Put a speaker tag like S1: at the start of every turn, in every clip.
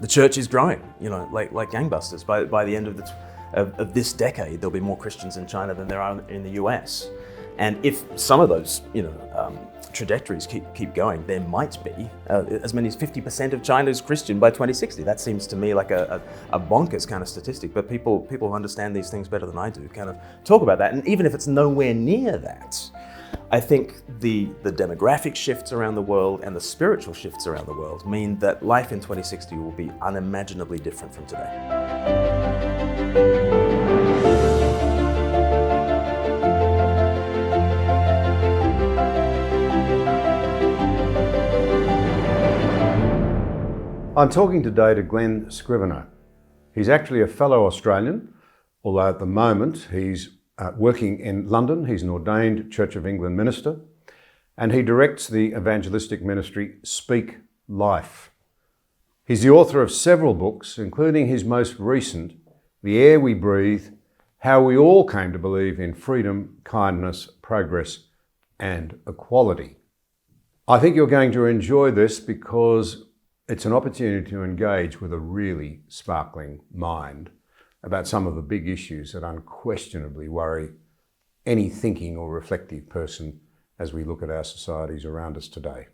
S1: The church is growing, like gangbusters. By the end of this decade, there'll be more Christians in China than there are in the US. And if some of those, trajectories keep going, there might be as many as 50% of China's Christian by 2060. That seems to me like a bonkers kind of statistic, but people who understand these things better than I do kind of talk about that. And even if it's nowhere near that, I think the demographic shifts around the world and the spiritual shifts around the world mean that life in 2060 will be unimaginably different from today.
S2: I'm talking today to Glen Scrivener. He's actually a fellow Australian, although at the moment he's working in London. He's an ordained Church of England minister, and he directs the evangelistic ministry Speak Life. He's the author of several books, including his most recent, The Air We Breathe, How We All Came to Believe in Freedom, Kindness, Progress and Equality. I think you're going to enjoy this because it's an opportunity to engage with a really sparkling mind about some of the big issues that unquestionably worry any thinking or reflective person as we look at our societies around us today.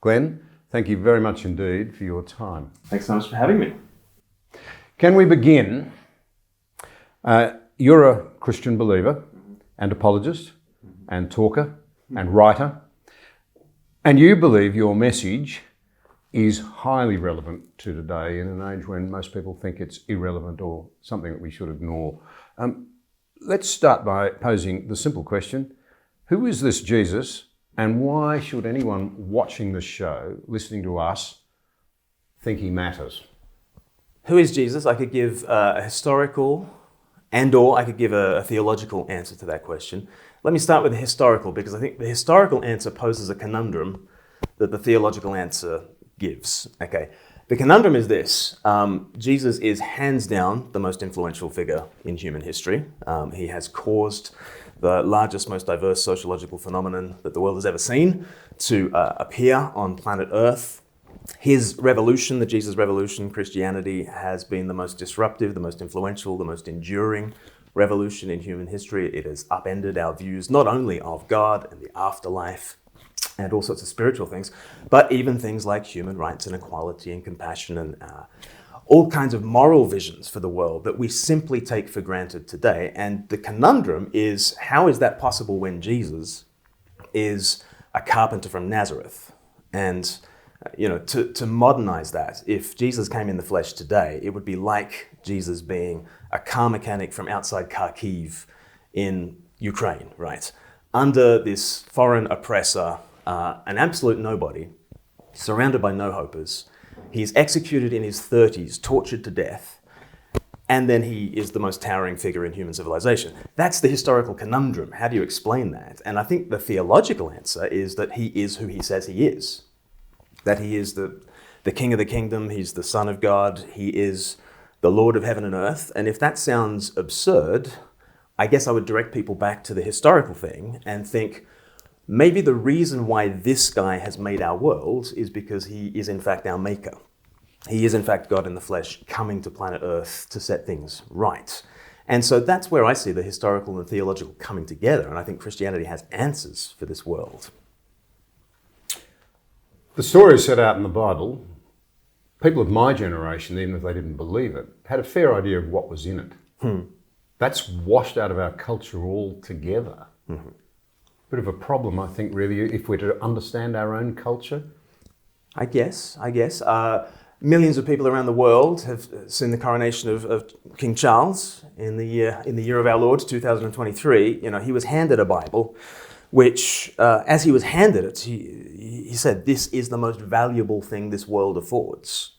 S2: Glen, thank you very much indeed for your time.
S1: Thanks so much for having me.
S2: Can we begin? You're a Christian believer and apologist and talker and writer, and you believe your message is highly relevant to today in an age when most people think it's irrelevant or something that we should ignore. Let's start by posing the simple question, who is this Jesus and why should anyone watching the show, listening to us, think he matters?
S1: Who is Jesus? I could give a historical or I could give a theological answer to that question. Let me start with the historical because I think the historical answer poses a conundrum that the theological answer gives. Okay, the conundrum is this. Jesus is hands down the most influential figure in human history. He has caused the largest, most diverse sociological phenomenon that the world has ever seen to appear on planet Earth. His revolution, the Jesus revolution, Christianity, has been the most disruptive, the most influential, the most enduring revolution in human history. It has upended our views not only of God and the afterlife, and all sorts of spiritual things, but even things like human rights and equality and compassion and all kinds of moral visions for the world that we simply take for granted today. And the conundrum is, how is that possible when Jesus is a carpenter from Nazareth? And to modernize that, if Jesus came in the flesh today, it would be like Jesus being a car mechanic from outside Kharkiv in Ukraine, right? Under this foreign oppressor, an absolute nobody, surrounded by no-hopers. He's executed in his 30s, tortured to death, and then he is the most towering figure in human civilization. That's the historical conundrum. How do you explain that? And I think the theological answer is that he is who he says he is. That he is the King of the kingdom, he's the Son of God, he is the Lord of heaven and earth. And if that sounds absurd, I guess I would direct people back to the historical thing and think, maybe the reason why this guy has made our world is because he is in fact our maker. He is in fact God in the flesh coming to planet Earth to set things right. And so that's where I see the historical and theological coming together, and I think Christianity has answers for this world.
S2: The story set out in the Bible, people of my generation, even if they didn't believe it, had a fair idea of what was in it. That's washed out of our culture altogether. Mm-hmm. Bit of a problem, I think, really, if we're to understand our own culture.
S1: I guess. Millions of people around the world have seen the coronation of King Charles in the year of our Lord, 2023. He was handed a Bible, which, as he was handed it, he said, "This is the most valuable thing this world affords,"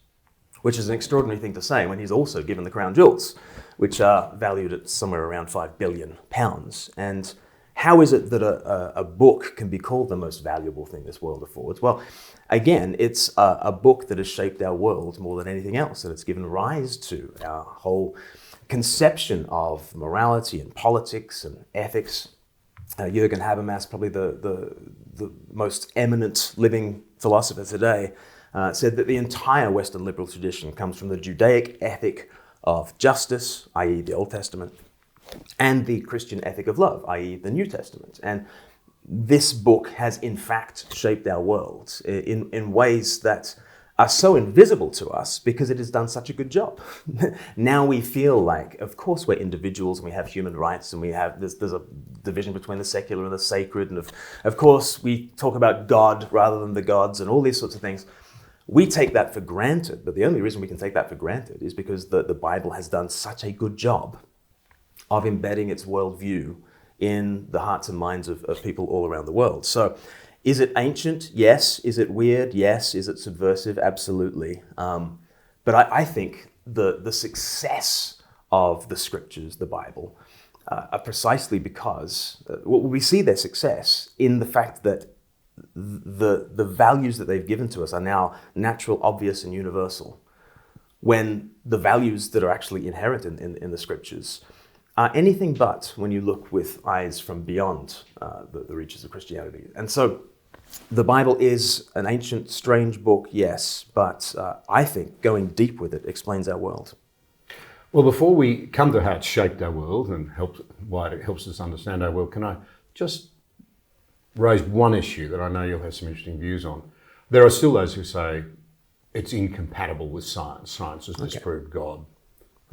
S1: which is an extraordinary thing to say when he's also given the crown jewels, which are valued at somewhere around £5 billion. And how is it that a book can be called the most valuable thing this world affords? Well, again, it's a book that has shaped our world more than anything else, and it's given rise to our whole conception of morality and politics and ethics. Jürgen Habermas, probably the most eminent living philosopher today, said that the entire Western liberal tradition comes from the Judaic ethic of justice, i.e. the Old Testament, and the Christian ethic of love, i.e. the New Testament. And this book has in fact shaped our world in ways that are so invisible to us because it has done such a good job. Now we feel like, of course we're individuals and we have human rights and there's a division between the secular and the sacred, and of course we talk about God rather than the gods and all these sorts of things. We take that for granted, but the only reason we can take that for granted is because the Bible has done such a good job of embedding its worldview in the hearts and minds of people all around the world. So is it ancient? Yes. Is it weird? Yes. Is it subversive? Absolutely. But I think the success of the scriptures, the Bible, are precisely because we see their success in the fact that the values that they've given to us are now natural, obvious, and universal, when the values that are actually inherent in the scriptures are anything but when you look with eyes from beyond the reaches of Christianity. And so the Bible is an ancient, strange book, yes, but I think going deep with it explains our world.
S2: Well, before we come to how it's shaped our world and why it helps us understand our world, can I just raise one issue that I know you'll have some interesting views on? There are still those who say it's incompatible with science. Science has disproved God.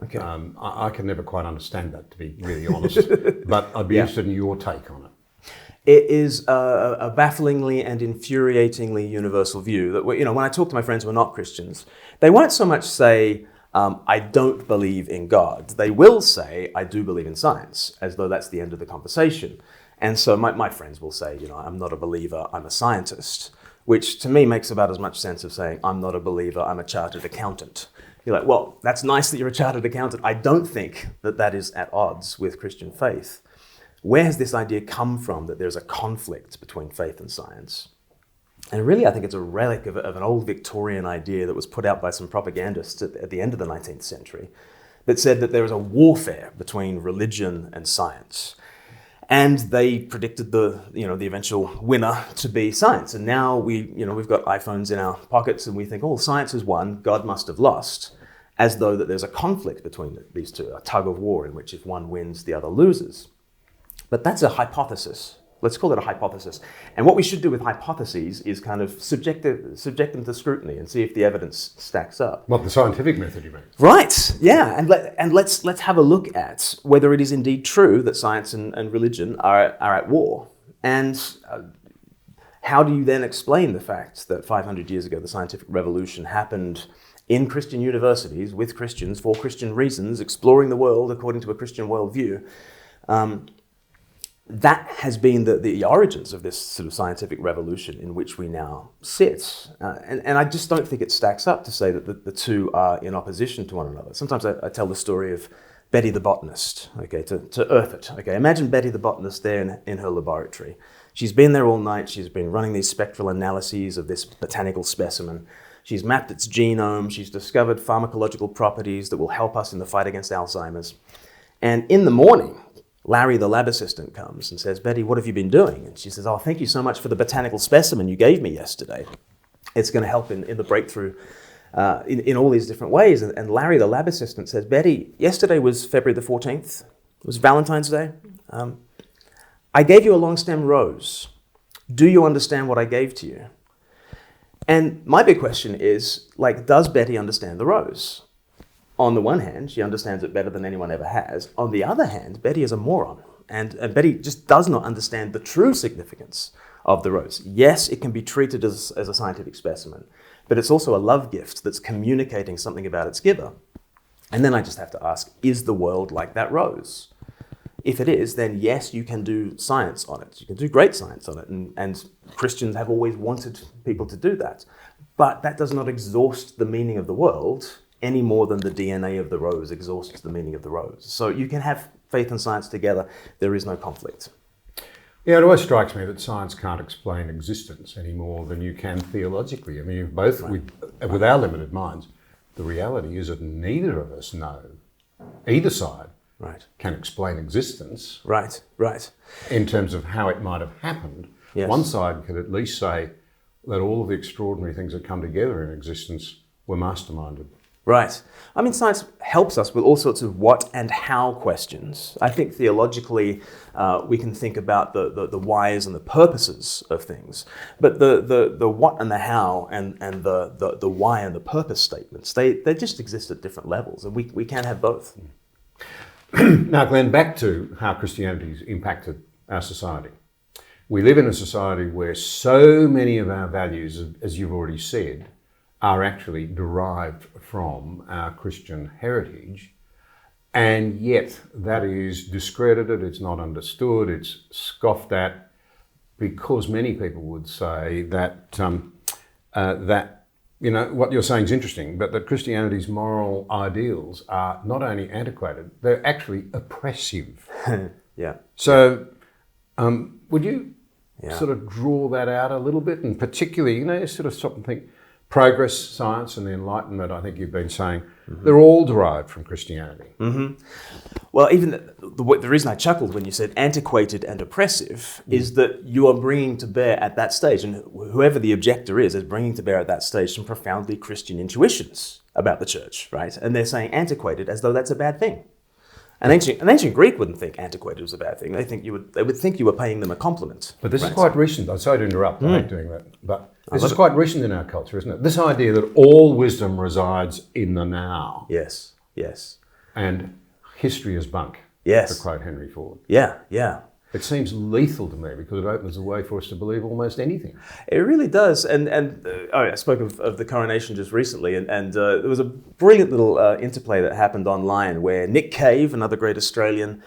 S1: Okay.
S2: I can never quite understand that, to be really honest, but I'd be interested in your take on it.
S1: It is a bafflingly and infuriatingly universal view that, when I talk to my friends who are not Christians, they won't so much say, I don't believe in God. They will say, I do believe in science, as though that's the end of the conversation. And so my friends will say, I'm not a believer, I'm a scientist, which to me makes about as much sense of saying, I'm not a believer, I'm a chartered accountant. You're like, well, that's nice that you're a chartered accountant. I don't think that is at odds with Christian faith. Where has this idea come from that there's a conflict between faith and science? And really, I think it's a relic of an old Victorian idea that was put out by some propagandists at the end of the 19th century that said that there was a warfare between religion and science. And they predicted the eventual winner to be science. And now we've got iPhones in our pockets and we think, oh, science has won, God must have lost, as though that there's a conflict between these two, a tug of war in which if one wins, the other loses. But that's a hypothesis. Let's call it a hypothesis. And what we should do with hypotheses is kind of subject them to scrutiny and see if the evidence stacks up.
S2: What, the scientific method, you mean?
S1: Right, yeah. And let's have a look at whether it is indeed true that science and religion are at war. And how do you then explain the fact that 500 years ago the scientific revolution happened in Christian universities with Christians for Christian reasons, exploring the world according to a Christian worldview? That has been the origins of this sort of scientific revolution in which we now sit. And I just don't think it stacks up to say that the two are in opposition to one another. Sometimes I tell the story of Betty the botanist, okay, to earth it. Okay, imagine Betty the botanist there in her laboratory. She's been there all night. She's been running these spectral analyses of this botanical specimen. She's mapped its genome. She's discovered pharmacological properties that will help us in the fight against Alzheimer's. And in the morning, Larry, the lab assistant, comes and says, Betty, what have you been doing? And she says, oh, thank you so much for the botanical specimen you gave me yesterday. It's going to help in the breakthrough in all these different ways. And Larry, the lab assistant, says, Betty, yesterday was February the 14th. It was Valentine's Day. I gave you a long stem rose. Do you understand what I gave to you? And my big question is, does Betty understand the rose? On the one hand, she understands it better than anyone ever has. On the other hand, Betty is a moron. And Betty just does not understand the true significance of the rose. Yes, it can be treated as a scientific specimen, but it's also a love gift that's communicating something about its giver. And then I just have to ask, is the world like that rose? If it is, then yes, you can do science on it. You can do great science on it. And Christians have always wanted people to do that. But that does not exhaust the meaning of the world any more than the DNA of the rose exhausts the meaning of the rose. So you can have faith and science together. There is no conflict.
S2: Yeah, it always strikes me that science can't explain existence any more than you can theologically. I mean, both with our limited minds, the reality is that neither of us know, either side can explain existence.
S1: Right.
S2: In terms of how it might have happened.
S1: Yes.
S2: One side could at least say, that all of the extraordinary things that come together in existence were masterminded.
S1: Right. I mean, science helps us with all sorts of what and how questions. I think theologically we can think about the whys and the purposes of things, but the what and the how and the why and the purpose statements, they just exist at different levels, and we can have both.
S2: Now, Glenn, back to how Christianity's impacted our society. We live in a society where so many of our values, as you've already said, are actually derived from our Christian heritage, and yet that is discredited, it's not understood, it's scoffed at, because many people would say that what you're saying is interesting, but that Christianity's moral ideals are not only antiquated, they're actually oppressive.
S1: Yeah.
S2: So would you sort of draw that out a little bit, and particularly, sort of stop and think, progress, science and the Enlightenment, I think you've been saying, they're all derived from Christianity.
S1: Mm-hmm. Well, even the reason I chuckled when you said antiquated and oppressive is that you are bringing to bear at that stage, and whoever the objector is bringing to bear at that stage some profoundly Christian intuitions about the church, right? And they're saying antiquated as though that's a bad thing. An ancient Greek wouldn't think antiquated was a bad thing. They would think you were paying them a compliment.
S2: But this is quite recent. I'm sorry to interrupt. I hate doing that. But this is quite recent in our culture, isn't it? This idea that all wisdom resides in the now.
S1: Yes, yes.
S2: And history is bunk,
S1: yes,
S2: to quote Henry Ford.
S1: Yeah, yeah.
S2: It seems lethal to me because it opens the way for us to believe almost anything.
S1: It really does. And I spoke of the coronation just recently, and there was a brilliant little interplay that happened online where Nick Cave, another great Australian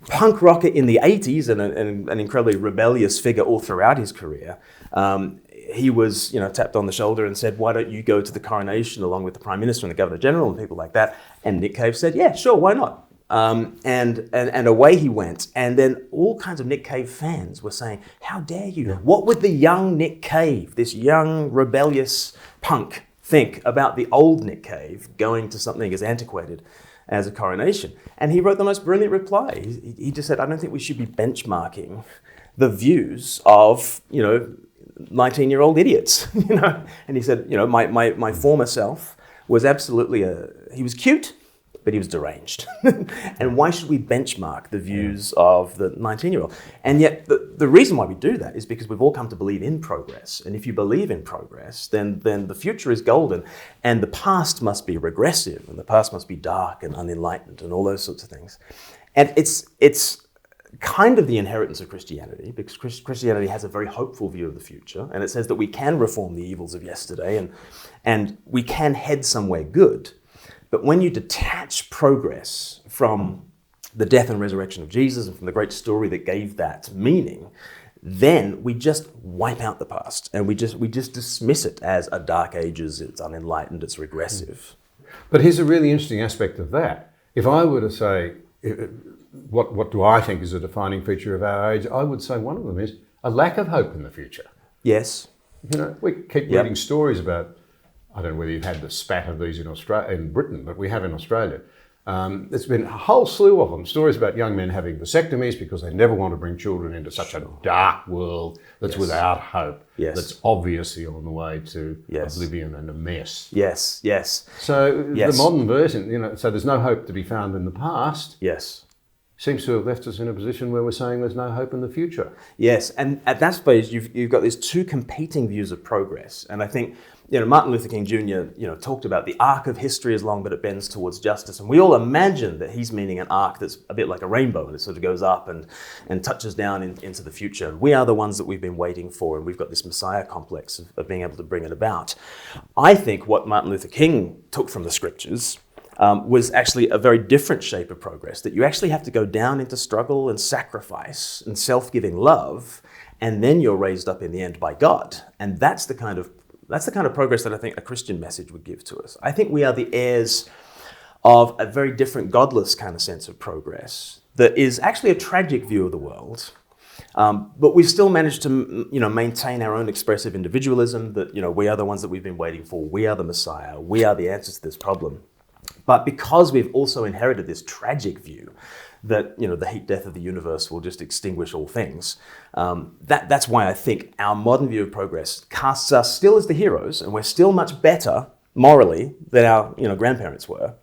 S1: punk rocker in the 80s and an incredibly rebellious figure all throughout his career, he was tapped on the shoulder and said, "Why don't you go to the coronation along with the Prime Minister and the Governor General and people like that?" And Nick Cave said, "Yeah, sure, why not?" And away he went. And then all kinds of Nick Cave fans were saying, "How dare you? What would the young Nick Cave, this young rebellious punk, think about the old Nick Cave going to something as antiquated as a coronation?" And he wrote the most brilliant reply. He just said, "I don't think we should be benchmarking the views of, 19-year-old idiots." And he said, my former self was absolutely he was cute, but he was deranged. And why should we benchmark the views of the 19-year-old? And yet the reason why we do that is because we've all come to believe in progress. And if you believe in progress, then the future is golden, and the past must be regressive, and the past must be dark and unenlightened and all those sorts of things. And it's kind of the inheritance of Christianity, because Christianity has a very hopeful view of the future, and it says that we can reform the evils of yesterday and we can head somewhere good. But when you detach progress from the death and resurrection of Jesus and from the great story that gave that meaning, then we just wipe out the past and we just dismiss it as a dark ages, it's unenlightened, it's regressive.
S2: But here's a really interesting aspect of that. If I were to say, what do I think is a defining feature of our age, I would say one of them is a lack of hope in the future.
S1: Yes.
S2: We keep reading stories about, I don't know whether you've had the spat of these in Britain, but we have in Australia. There's been a whole slew of them, stories about young men having vasectomies because they never want to bring children into such a dark world that's without hope, that's obviously on the way to oblivion and a mess.
S1: Yes, yes.
S2: So the modern version, so there's no hope to be found in the past.
S1: Yes.
S2: Seems to have left us in a position where we're saying there's no hope in the future.
S1: Yes, and at that stage, you've got these two competing views of progress. And I think, Martin Luther King Jr., talked about the arc of history is long, but it bends towards justice. And we all imagine that he's meaning an arc that's a bit like a rainbow, and it sort of goes up and touches down into the future. And we are the ones that we've been waiting for, and we've got this Messiah complex of being able to bring it about. I think what Martin Luther King took from the scriptures was actually a very different shape of progress, that you actually have to go down into struggle and sacrifice and self-giving love, and then you're raised up in the end by God. And that's the kind of progress that I think a Christian message would give to us. I think we are the heirs of a very different godless kind of sense of progress that is actually a tragic view of the world. But we've still managed to, maintain our own expressive individualism, that, we are the ones that we've been waiting for. We are the Messiah. We are the answers to this problem. But because we've also inherited this tragic view that the heat death of the universe will just extinguish all things, that's why I think our modern view of progress casts us still as the heroes, and we're still much better morally than our grandparents were.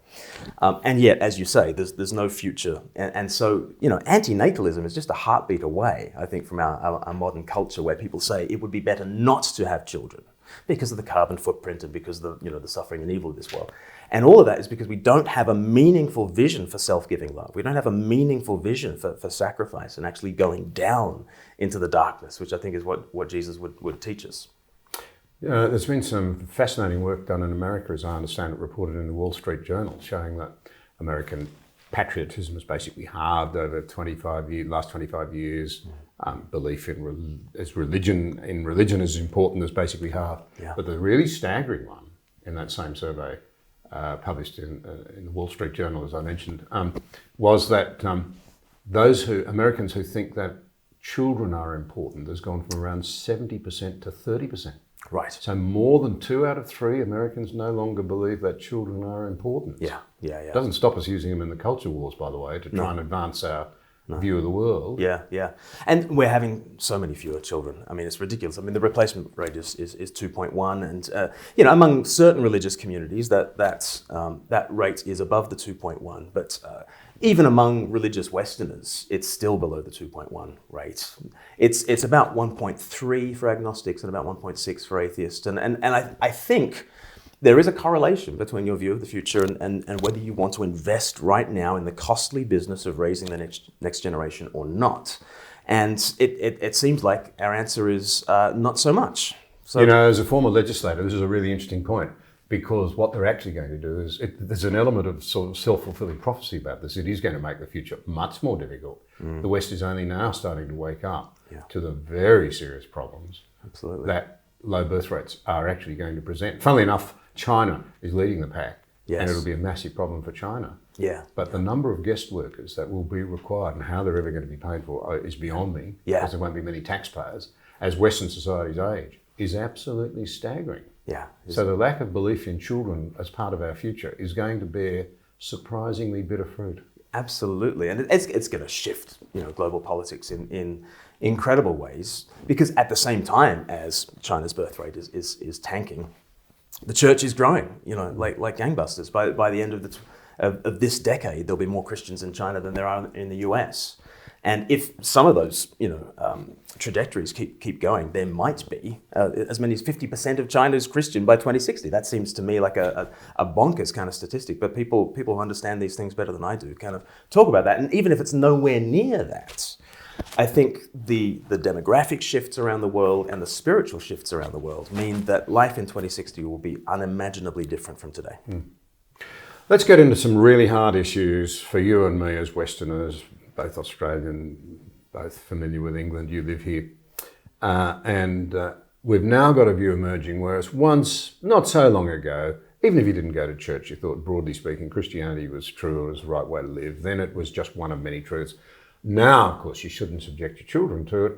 S1: And yet, as you say, there's no future. And so, antinatalism is just a heartbeat away, I think, from our modern culture, where people say it would be better not to have children because of the carbon footprint and because of the suffering and evil of this world. And all of that is because we don't have a meaningful vision for self-giving love. We don't have a meaningful vision for sacrifice and actually going down into the darkness, which I think is what Jesus would teach us.
S2: There's been some fascinating work done in America, as I understand it, reported in the Wall Street Journal, showing that American patriotism has basically halved over last 25 years. Belief in religion is important has basically halved. Yeah. But the really staggering one in that same survey, published in the Wall Street Journal, as I mentioned, was that Americans who think that children are important has gone from around 70% to 30%.
S1: Right.
S2: So more than 2 out of 3 Americans no longer believe that children are important.
S1: Yeah.
S2: It doesn't stop us using them in the culture wars, by the way, to try and advance our view of the world.
S1: Yeah. And we're having so many fewer children. I mean, it's ridiculous. I mean, the replacement rate is 2.1, and among certain religious communities, that rate is above the 2.1. But even among religious Westerners, it's still below the 2.1 rate. It's about 1.3 for agnostics and about 1.6 for atheists. And I think there is a correlation between your view of the future and whether you want to invest right now in the costly business of raising the next generation or not. And it seems like our answer is not so much. So,
S2: as a former legislator, this is a really interesting point, because what they're actually going to do is, there's an element of sort of self-fulfilling prophecy about this. It is going to make the future much more difficult. The West is only now starting to wake up to the very serious problems that low birth rates are actually going to present. Funnily enough, China is leading the pack, and it'll be a massive problem for China.
S1: Yeah.
S2: But the number of guest workers that will be required and how they're ever going to be paid for is beyond me, because there won't be many taxpayers, as Western societies age, is absolutely staggering.
S1: Yeah.
S2: So the lack of belief in children as part of our future is going to bear surprisingly bitter fruit.
S1: Absolutely. And it's going to shift, global politics in incredible ways, because at the same time as China's birth rate is tanking, the church is growing, like gangbusters. By the end of this decade, there'll be more Christians in China than there are in the US. And if some of those, trajectories keep going, there might be as many as 50% of China's Christian by 2060. That seems to me like a bonkers kind of statistic. But people who understand these things better than I do kind of talk about that. And even if it's nowhere near that, I think the demographic shifts around the world and the spiritual shifts around the world mean that life in 2060 will be unimaginably different from today.
S2: Let's get into some really hard issues for you and me as Westerners, both Australian, both familiar with England, you live here. And we've now got a view emerging, whereas once, not so long ago, even if you didn't go to church, you thought, broadly speaking, Christianity was true, it was the right way to live. Then it was just one of many truths. Now, of course, you shouldn't subject your children to it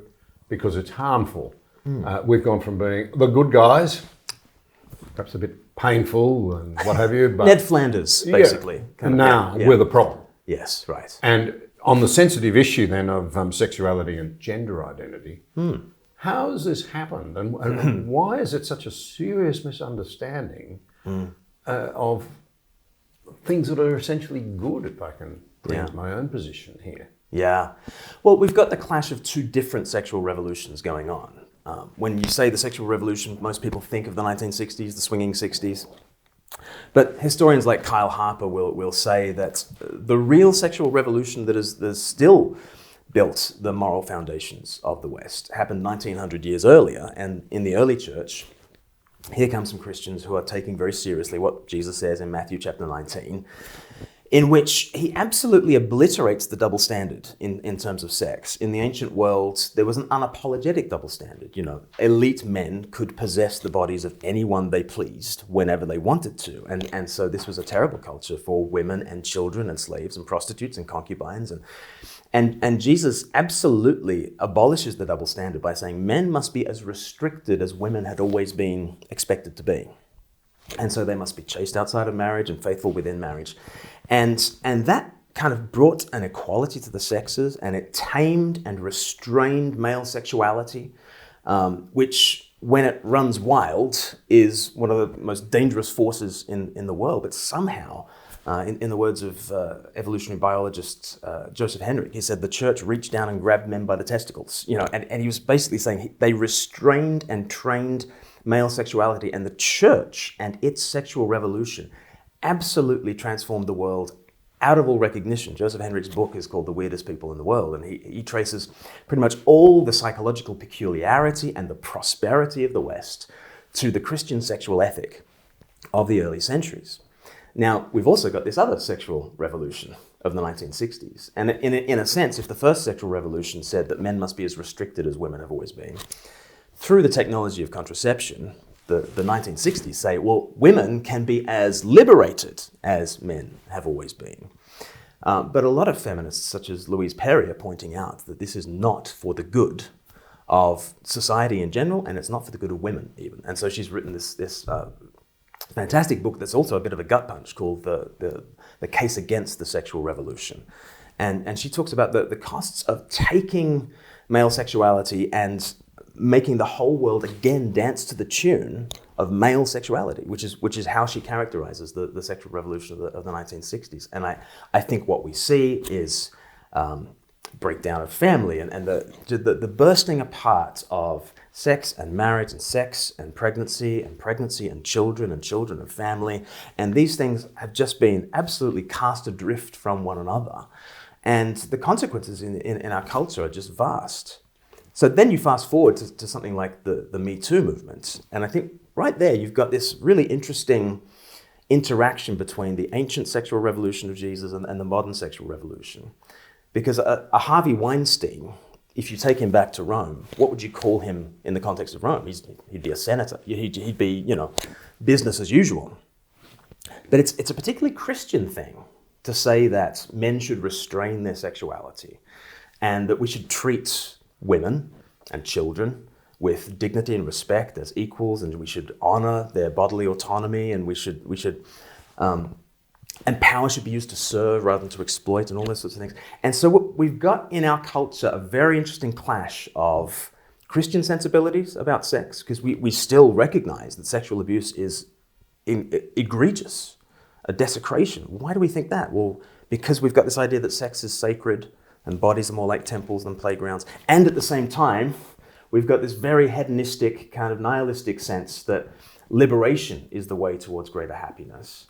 S2: because it's harmful. We've gone from being the good guys, perhaps a bit painful and what have you. But
S1: Ned Flanders, basically.
S2: Now we're the problem.
S1: Yes, right.
S2: And on the sensitive issue then of sexuality and gender identity, how has this happened? And why is it such a serious misunderstanding of things that are essentially good, if I can bring my own position here?
S1: Yeah. Well, we've got the clash of two different sexual revolutions going on. When you say the sexual revolution, most people think of the 1960s, the swinging 60s. But historians like Kyle Harper will say that the real sexual revolution that has still built the moral foundations of the West happened 1900 years earlier. And in the early church, here come some Christians who are taking very seriously what Jesus says in Matthew chapter 19, in which he absolutely obliterates the double standard in terms of sex. In the ancient world, there was an unapologetic double standard. Elite men could possess the bodies of anyone they pleased whenever they wanted to. And so this was a terrible culture for women and children and slaves and prostitutes and concubines. And Jesus absolutely abolishes the double standard by saying men must be as restricted as women had always been expected to be. And so they must be chaste outside of marriage and faithful within marriage. And that kind of brought an equality to the sexes, and it tamed and restrained male sexuality, which, when it runs wild, is one of the most dangerous forces in the world. But somehow, in the words of evolutionary biologist Joseph Henry, he said the church reached down and grabbed men by the testicles. And he was basically saying they restrained and trained male sexuality, and the church and its sexual revolution absolutely transformed the world out of all recognition. Joseph Henry's book is called The Weirdest People in the World, and he traces pretty much all the psychological peculiarity and the prosperity of the West to the Christian sexual ethic of the early centuries. Now, we've also got this other sexual revolution of the 1960s. And in a sense, if the first sexual revolution said that men must be as restricted as women have always been, through the technology of contraception, the 1960s say, well, women can be as liberated as men have always been. But a lot of feminists, such as Louise Perry, are pointing out that this is not for the good of society in general, and it's not for the good of women even. And so she's written this fantastic book that's also a bit of a gut punch called The Case Against the Sexual Revolution. And she talks about the costs of taking male sexuality and making the whole world again dance to the tune of male sexuality, which is how she characterizes the sexual revolution of the 1960s. And I think what we see is breakdown of family and the bursting apart of sex and marriage and sex and pregnancy and children and family. And these things have just been absolutely cast adrift from one another. And the consequences in our culture are just vast. So then you fast forward to something like the Me Too movement. And I think right there you've got this really interesting interaction between the ancient sexual revolution of Jesus and the modern sexual revolution. Because a Harvey Weinstein, if you take him back to Rome, what would you call him in the context of Rome? He'd be a senator. He'd be, business as usual. But it's a particularly Christian thing to say that men should restrain their sexuality and that we should treat women and children with dignity and respect as equals, and we should honor their bodily autonomy, and we should and power should be used to serve rather than to exploit, and all those sorts of things. And so we've got in our culture a very interesting clash of Christian sensibilities about sex, because we still recognize that sexual abuse is egregious, a desecration. Why do we think that? Well, because we've got this idea that sex is sacred and bodies are more like temples than playgrounds. And at the same time, we've got this very hedonistic, kind of nihilistic sense that liberation is the way towards greater happiness.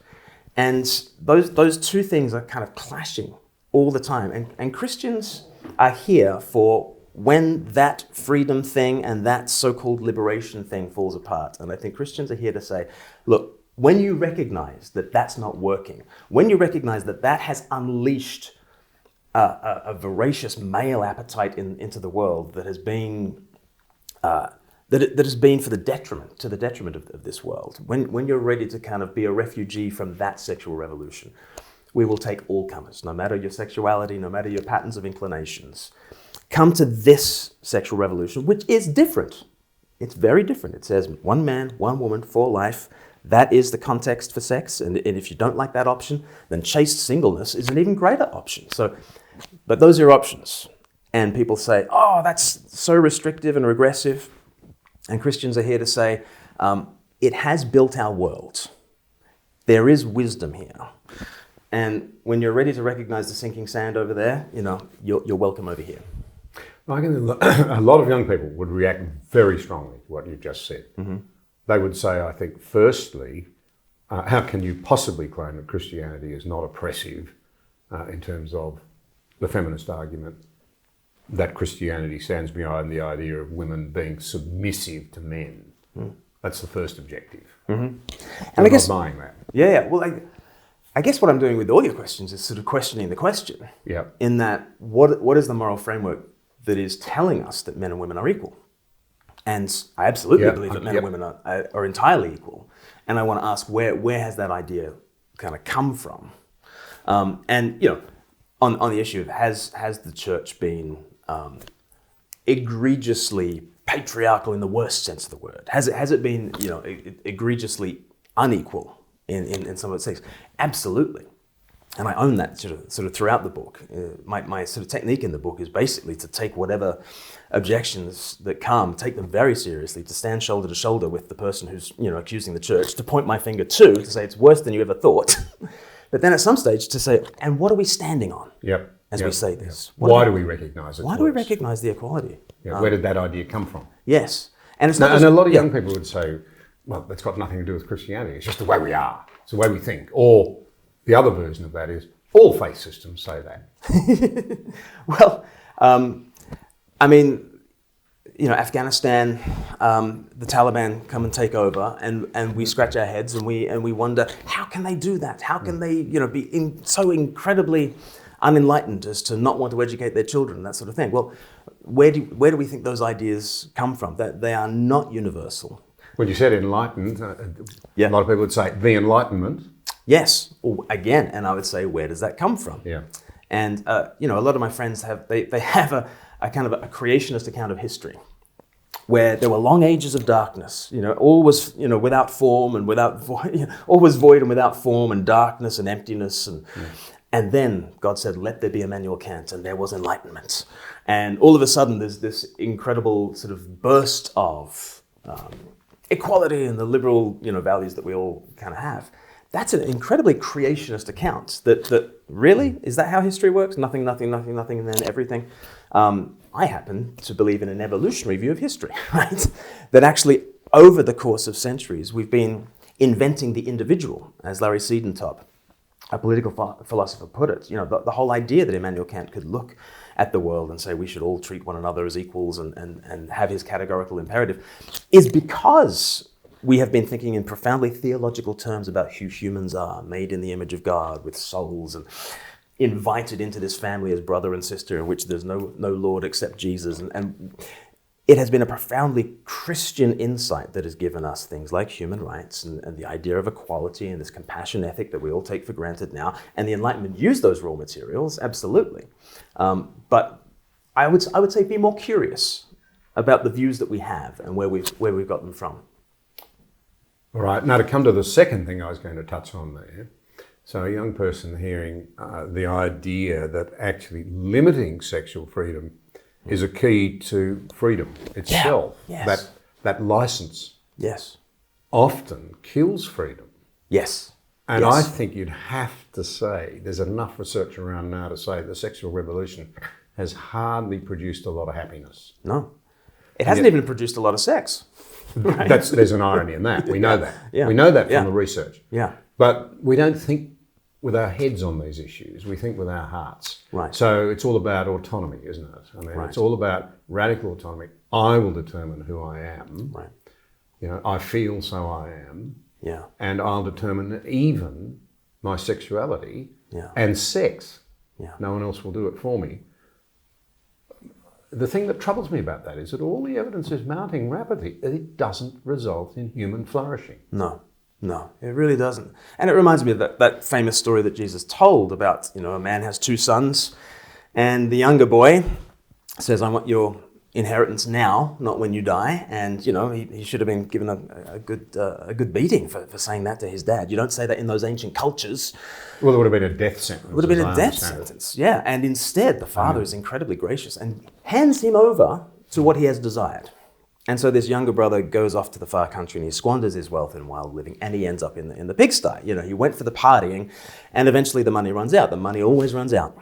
S1: And those two things are kind of clashing all the time. And Christians are here for when that freedom thing and that so-called liberation thing falls apart. And I think Christians are here to say, look, when you recognize that that's not working, when you recognize that that has unleashed a voracious male appetite into the world that has been that has been to the detriment of this world. When you're ready to kind of be a refugee from that sexual revolution, we will take all comers, no matter your sexuality, no matter your patterns of inclinations. Come to this sexual revolution, which is different. It's very different. It says one man, one woman for life. That is the context for sex. And if you don't like that option, then chaste singleness is an even greater option. But those are your options. And people say, oh, that's so restrictive and regressive. And Christians are here to say, it has built our world. There is wisdom here. And when you're ready to recognize the sinking sand over there, you're welcome over here.
S2: I think a lot of young people would react very strongly to what you've just said. Mm-hmm. They would say, I think, firstly, how can you possibly claim that Christianity is not oppressive in terms of the feminist argument that Christianity stands behind the idea of women being submissive to men? Mm. That's the first objective. Mm-hmm. And I guess, not buying that.
S1: Yeah. Well, I guess what I'm doing with all your questions is sort of questioning the question.
S2: Yeah.
S1: In that, what is the moral framework that is telling us that men and women are equal? And I absolutely believe that men and women are entirely equal. And I want to ask, where has that idea kind of come from? And on the issue of has the church been egregiously patriarchal in the worst sense of the word? Has it been egregiously unequal in some of its things. Absolutely. And I own that sort of throughout the book. My sort of technique in the book is basically to take whatever objections that come, take them very seriously, to stand shoulder to shoulder with the person who's accusing the church, to point my finger to say it's worse than you ever thought. But then at some stage to say, and what are we standing on?
S2: Yep.
S1: As we say this.
S2: Why do we recognise it?
S1: Why do we recognise the equality?
S2: Yeah, where did that idea come from?
S1: Yes. And it's
S2: a lot of young people would say, well, that's got nothing to do with Christianity. It's just the way we are. It's the way we think. Or the other version of that is all faith systems say that.
S1: Well, I mean, Afghanistan, the Taliban come and take over, and we scratch our heads and we wonder, how can they do that? How can they, be so incredibly unenlightened as to not want to educate their children, that sort of thing? Well, where do we think those ideas come from? That they are not universal.
S2: When you said enlightened, a lot of people would say the Enlightenment.
S1: Yes, again, and I would say, where does that come from?
S2: Yeah.
S1: And a lot of my friends have a kind of a creationist account of history, where there were long ages of darkness. All was without form and all was void and without form and darkness and emptiness and then God said, "Let there be Immanuel Kant," and there was enlightenment. And all of a sudden, there's this incredible sort of burst of equality and the liberal values that we all kind of have. That's an incredibly creationist account. That really, is that how history works? Nothing, and then everything. I happen to believe in an evolutionary view of history, right? That actually, over the course of centuries, we've been inventing the individual, as Larry Siedentop, a political philosopher, put it. The whole idea that Immanuel Kant could look at the world and say we should all treat one another as equals and have his categorical imperative is because we have been thinking in profoundly theological terms about who humans are, made in the image of God, with souls, and invited into this family as brother and sister, in which there's no Lord except Jesus. And it has been a profoundly Christian insight that has given us things like human rights and the idea of equality and this compassion ethic that we all take for granted now. And the Enlightenment used those raw materials, absolutely. But I would say be more curious about the views that we have and where we've got them from.
S2: All right, now to come to the second thing I was going to touch on there. So a young person hearing the idea that actually limiting sexual freedom is a key to freedom itself.
S1: Yeah. Yes.
S2: That license often kills freedom.
S1: Yes.
S2: And I think you'd have to say, there's enough research around now to say the sexual revolution has hardly produced a lot of happiness.
S1: No. It hasn't even produced a lot of sex. Right?
S2: There's an irony in that. We know that.
S1: Yeah.
S2: We know that from the research.
S1: Yeah.
S2: But we don't think with our heads on these issues. We think with our hearts.
S1: Right.
S2: So it's all about autonomy, isn't it? I mean, It's all about radical autonomy. I will determine who I am.
S1: Right.
S2: I feel so I am.
S1: Yeah.
S2: And I'll determine even my sexuality and sex.
S1: Yeah.
S2: No one else will do it for me. The thing that troubles me about that is that all the evidence is mounting rapidly. It doesn't result in human flourishing.
S1: No, it really doesn't. And it reminds me of that famous story that Jesus told about, a man has two sons, and the younger boy says, "I want your inheritance now, not when you die." And, he should have been given a good beating for saying that to his dad. You don't say that in those ancient cultures.
S2: Well, it would have been a death sentence.
S1: It would have been a death sentence, yeah. And instead, the father is incredibly gracious and hands him over to what he has desired. And so this younger brother goes off to the far country and he squanders his wealth in wild living, and he ends up in the pigsty. He went for the partying, and eventually the money runs out. The money always runs out.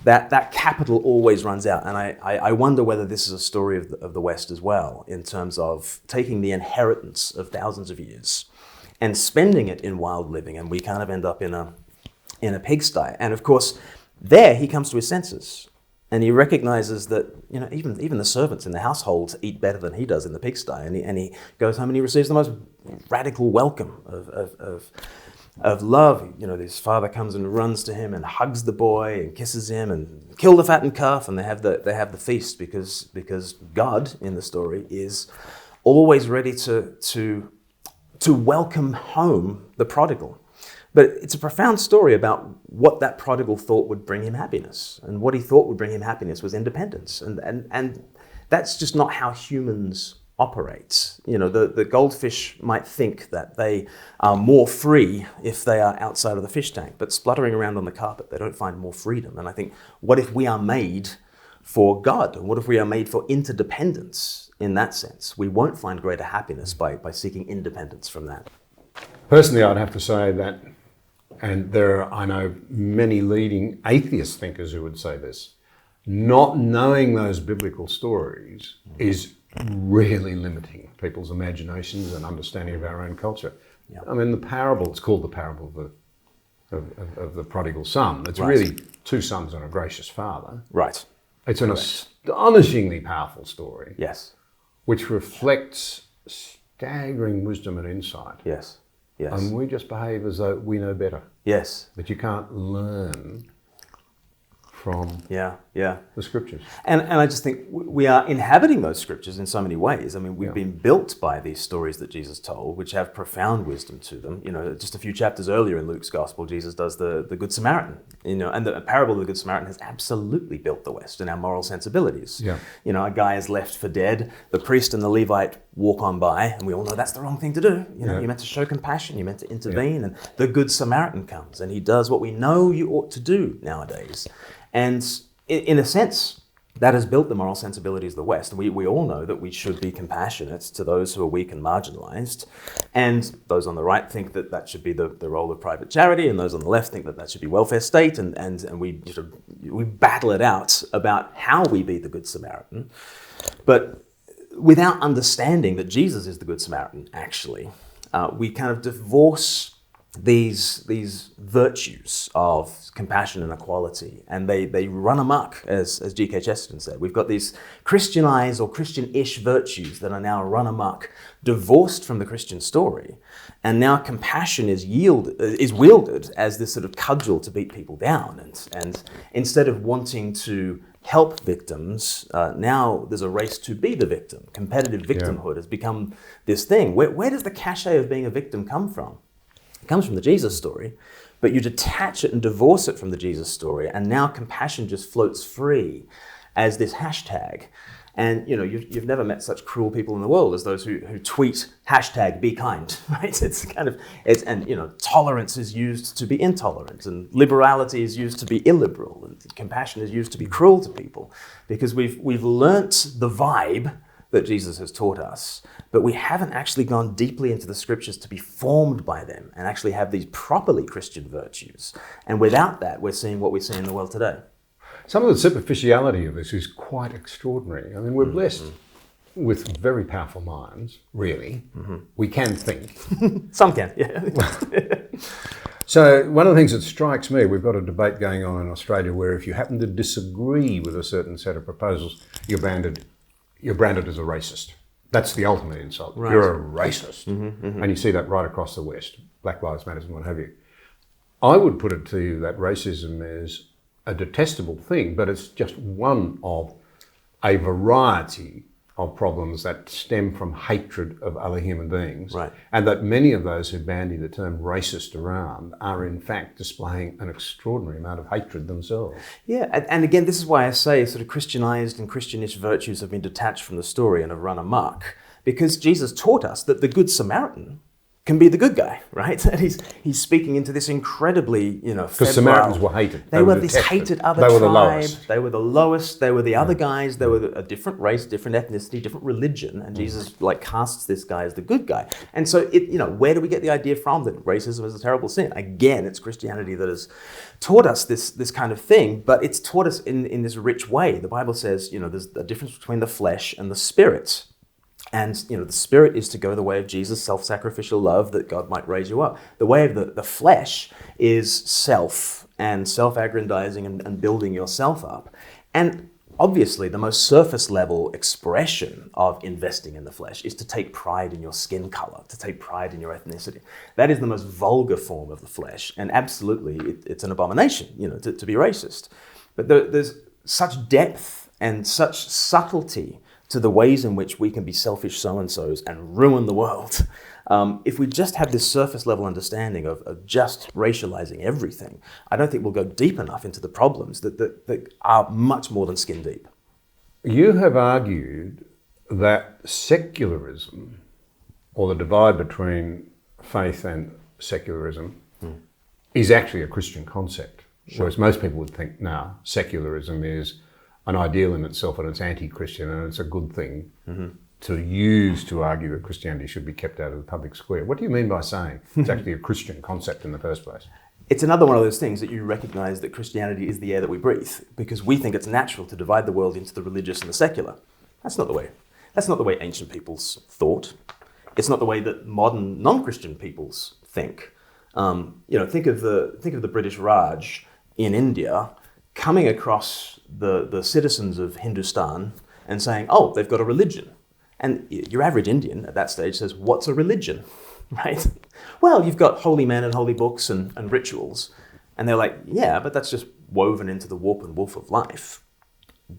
S1: That capital always runs out. And I wonder whether this is a story of the West as well, in terms of taking the inheritance of thousands of years and spending it in wild living, and we kind of end up in a pigsty. And of course, there he comes to his senses. And he recognizes that, even the servants in the household eat better than he does in the pigsty. And he goes home and he receives the most radical welcome of love. His father comes and runs to him and hugs the boy and kisses him and kill the fattened calf, and they have the feast because God in the story is always ready to welcome home the prodigal. But it's a profound story about what that prodigal thought would bring him happiness. And what he thought would bring him happiness was independence. And that's just not how humans operates. You know, the goldfish might think that they are more free if they are outside of the fish tank, but spluttering around on the carpet, they don't find more freedom. And I think, what if we are made for God? What if we are made for interdependence in that sense? We won't find greater happiness by seeking independence from that.
S2: Personally, I'd have to say that, and there are, I know, many leading atheist thinkers who would say this, not knowing those biblical stories is really limiting people's imaginations and understanding of our own culture. Yeah. I mean, the parable, it's called the parable of the prodigal son. It's really two sons and a gracious father.
S1: Right.
S2: It's an astonishingly powerful story.
S1: Yes.
S2: Which reflects staggering wisdom and insight.
S1: Yes. Yes.
S2: And we just behave as though we know better.
S1: Yes.
S2: But you can't learn from the scriptures.
S1: And I just think we are inhabiting those scriptures in so many ways. I mean, we've been built by these stories that Jesus told, which have profound wisdom to them. You know, just a few chapters earlier in Luke's gospel, Jesus does the Good Samaritan, you know, and the parable of the Good Samaritan has absolutely built the West in our moral sensibilities. Yeah. You know, a guy is left for dead, the priest and the Levite walk on by, and we all know that's the wrong thing to do. You know, you're meant to show compassion, you're meant to intervene, and the Good Samaritan comes and he does what we know you ought to do nowadays. And in a sense, that has built the moral sensibilities of the West. We all know that we should be compassionate to those who are weak and marginalized. And those on the right think that that should be the role of private charity, and those on the left think that that should be welfare state. And we battle it out about how we be the Good Samaritan. But without understanding that Jesus is the Good Samaritan, actually, we kind of divorce these virtues of compassion and equality, and they run amok, as G.K. Chesterton said. We've got these Christianized or Christian-ish virtues that are now run amok, divorced from the Christian story, and now compassion is wielded as this sort of cudgel to beat people down, and instead of wanting to help victims, now there's a race to be the victim. Competitive victimhood has become this thing. Where does the cachet of being a victim come from? It comes from the Jesus story, but you detach it and divorce it from the Jesus story, and now compassion just floats free as this hashtag. And you know, you've never met such cruel people in the world as those who tweet hashtag be kind, right? And you know, tolerance is used to be intolerant, and liberality is used to be illiberal, and compassion is used to be cruel to people, because we've learnt the vibe that Jesus has taught us, but we haven't actually gone deeply into the scriptures to be formed by them and actually have these properly Christian virtues. And without that, we're seeing what we see in the world today.
S2: Some of the superficiality of this is quite extraordinary. I mean, we're blessed with very powerful minds, really. Mm-hmm. We can think.
S1: Some can, yeah.
S2: So one of the things that strikes me, we've got a debate going on in Australia where if you happen to disagree with a certain set of proposals, you're branded as a racist. That's the ultimate insult. Right. You're a racist. Mm-hmm, mm-hmm. And you see that right across the West, Black Lives Matter and what have you. I would put it to you that racism is a detestable thing, but it's just one of a variety of problems that stem from hatred of other human beings. Right. And that many of those who bandy the term racist around are in fact displaying an extraordinary amount of hatred themselves. Yeah,
S1: and again, this is why I say sort of Christianized and Christianish virtues have been detached from the story and have run amok, because Jesus taught us that the Good Samaritan can be the good guy, right? And he's speaking into this incredibly, you know,
S2: because Samaritans were hated.
S1: They were this hated other tribe.
S2: They were the lowest.
S1: They were the lowest. They were the other guys. They were a different race, different ethnicity, different religion. And Jesus casts this guy as the good guy. And so where do we get the idea from that racism is a terrible sin? Again, it's Christianity that has taught us this kind of thing, but it's taught us in this rich way. The Bible says, there's a difference between the flesh and the spirit. And, the spirit is to go the way of Jesus' self-sacrificial love, that God might raise you up. The way of the flesh is self and self-aggrandizing and building yourself up. And obviously, the most surface level expression of investing in the flesh is to take pride in your skin color, to take pride in your ethnicity. That is the most vulgar form of the flesh. And absolutely, it's an abomination, to be racist. But there's such depth and such subtlety to the ways in which we can be selfish so-and-sos and ruin the world. If we just have this surface level understanding of just racializing everything, I don't think we'll go deep enough into the problems that are much more than skin deep.
S2: You have argued that secularism, or the divide between faith and secularism, is actually a Christian concept. Whereas most people would think, no, secularism is an ideal in itself and it's anti-Christian and it's a good thing to use to argue that Christianity should be kept out of the public square. What do you mean by saying it's actually a Christian concept in the first place?
S1: It's another one of those things that you recognize that Christianity is the air that we breathe, because we think it's natural to divide the world into the religious and the secular. That's not the way. That's not the way ancient peoples thought. It's not the way that modern non-Christian peoples think. Think of the British Raj in India coming across the citizens of Hindustan and saying, oh, they've got a religion. And your average Indian at that stage says, what's a religion, right? Well, you've got holy men and holy books and rituals. And they're like, yeah, but that's just woven into the warp and woof of life.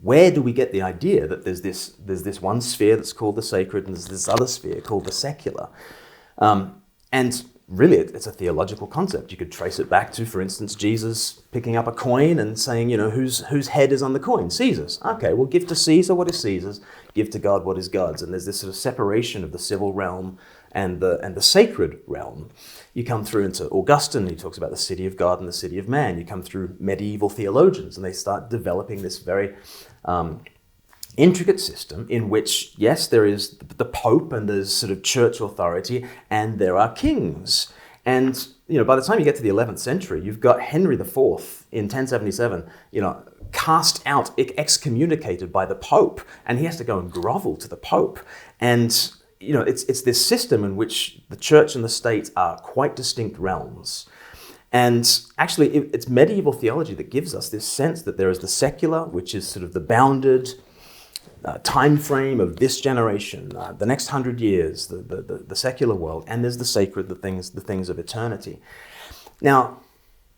S1: Where do we get the idea that there's this one sphere that's called the sacred and there's this other sphere called the secular? And really, it's a theological concept. You could trace it back to, for instance, Jesus picking up a coin and saying, whose head is on the coin? Caesar's. Okay, well, give to Caesar what is Caesar's, give to God what is God's. And there's this sort of separation of the civil realm and the sacred realm. You come through into Augustine, he talks about the city of God and the city of man. You come through medieval theologians, and they start developing this very intricate system in which, yes, there is the Pope and there's sort of church authority and there are kings. And, by the time you get to the 11th century, you've got Henry IV in 1077, cast out, excommunicated by the Pope, and he has to go and grovel to the Pope. And, it's this system in which the church and the state are quite distinct realms. And actually, it's medieval theology that gives us this sense that there is the secular, which is sort of the bounded time frame of this generation, the next 100 years, the secular world, and there's the sacred, the things of eternity. Now,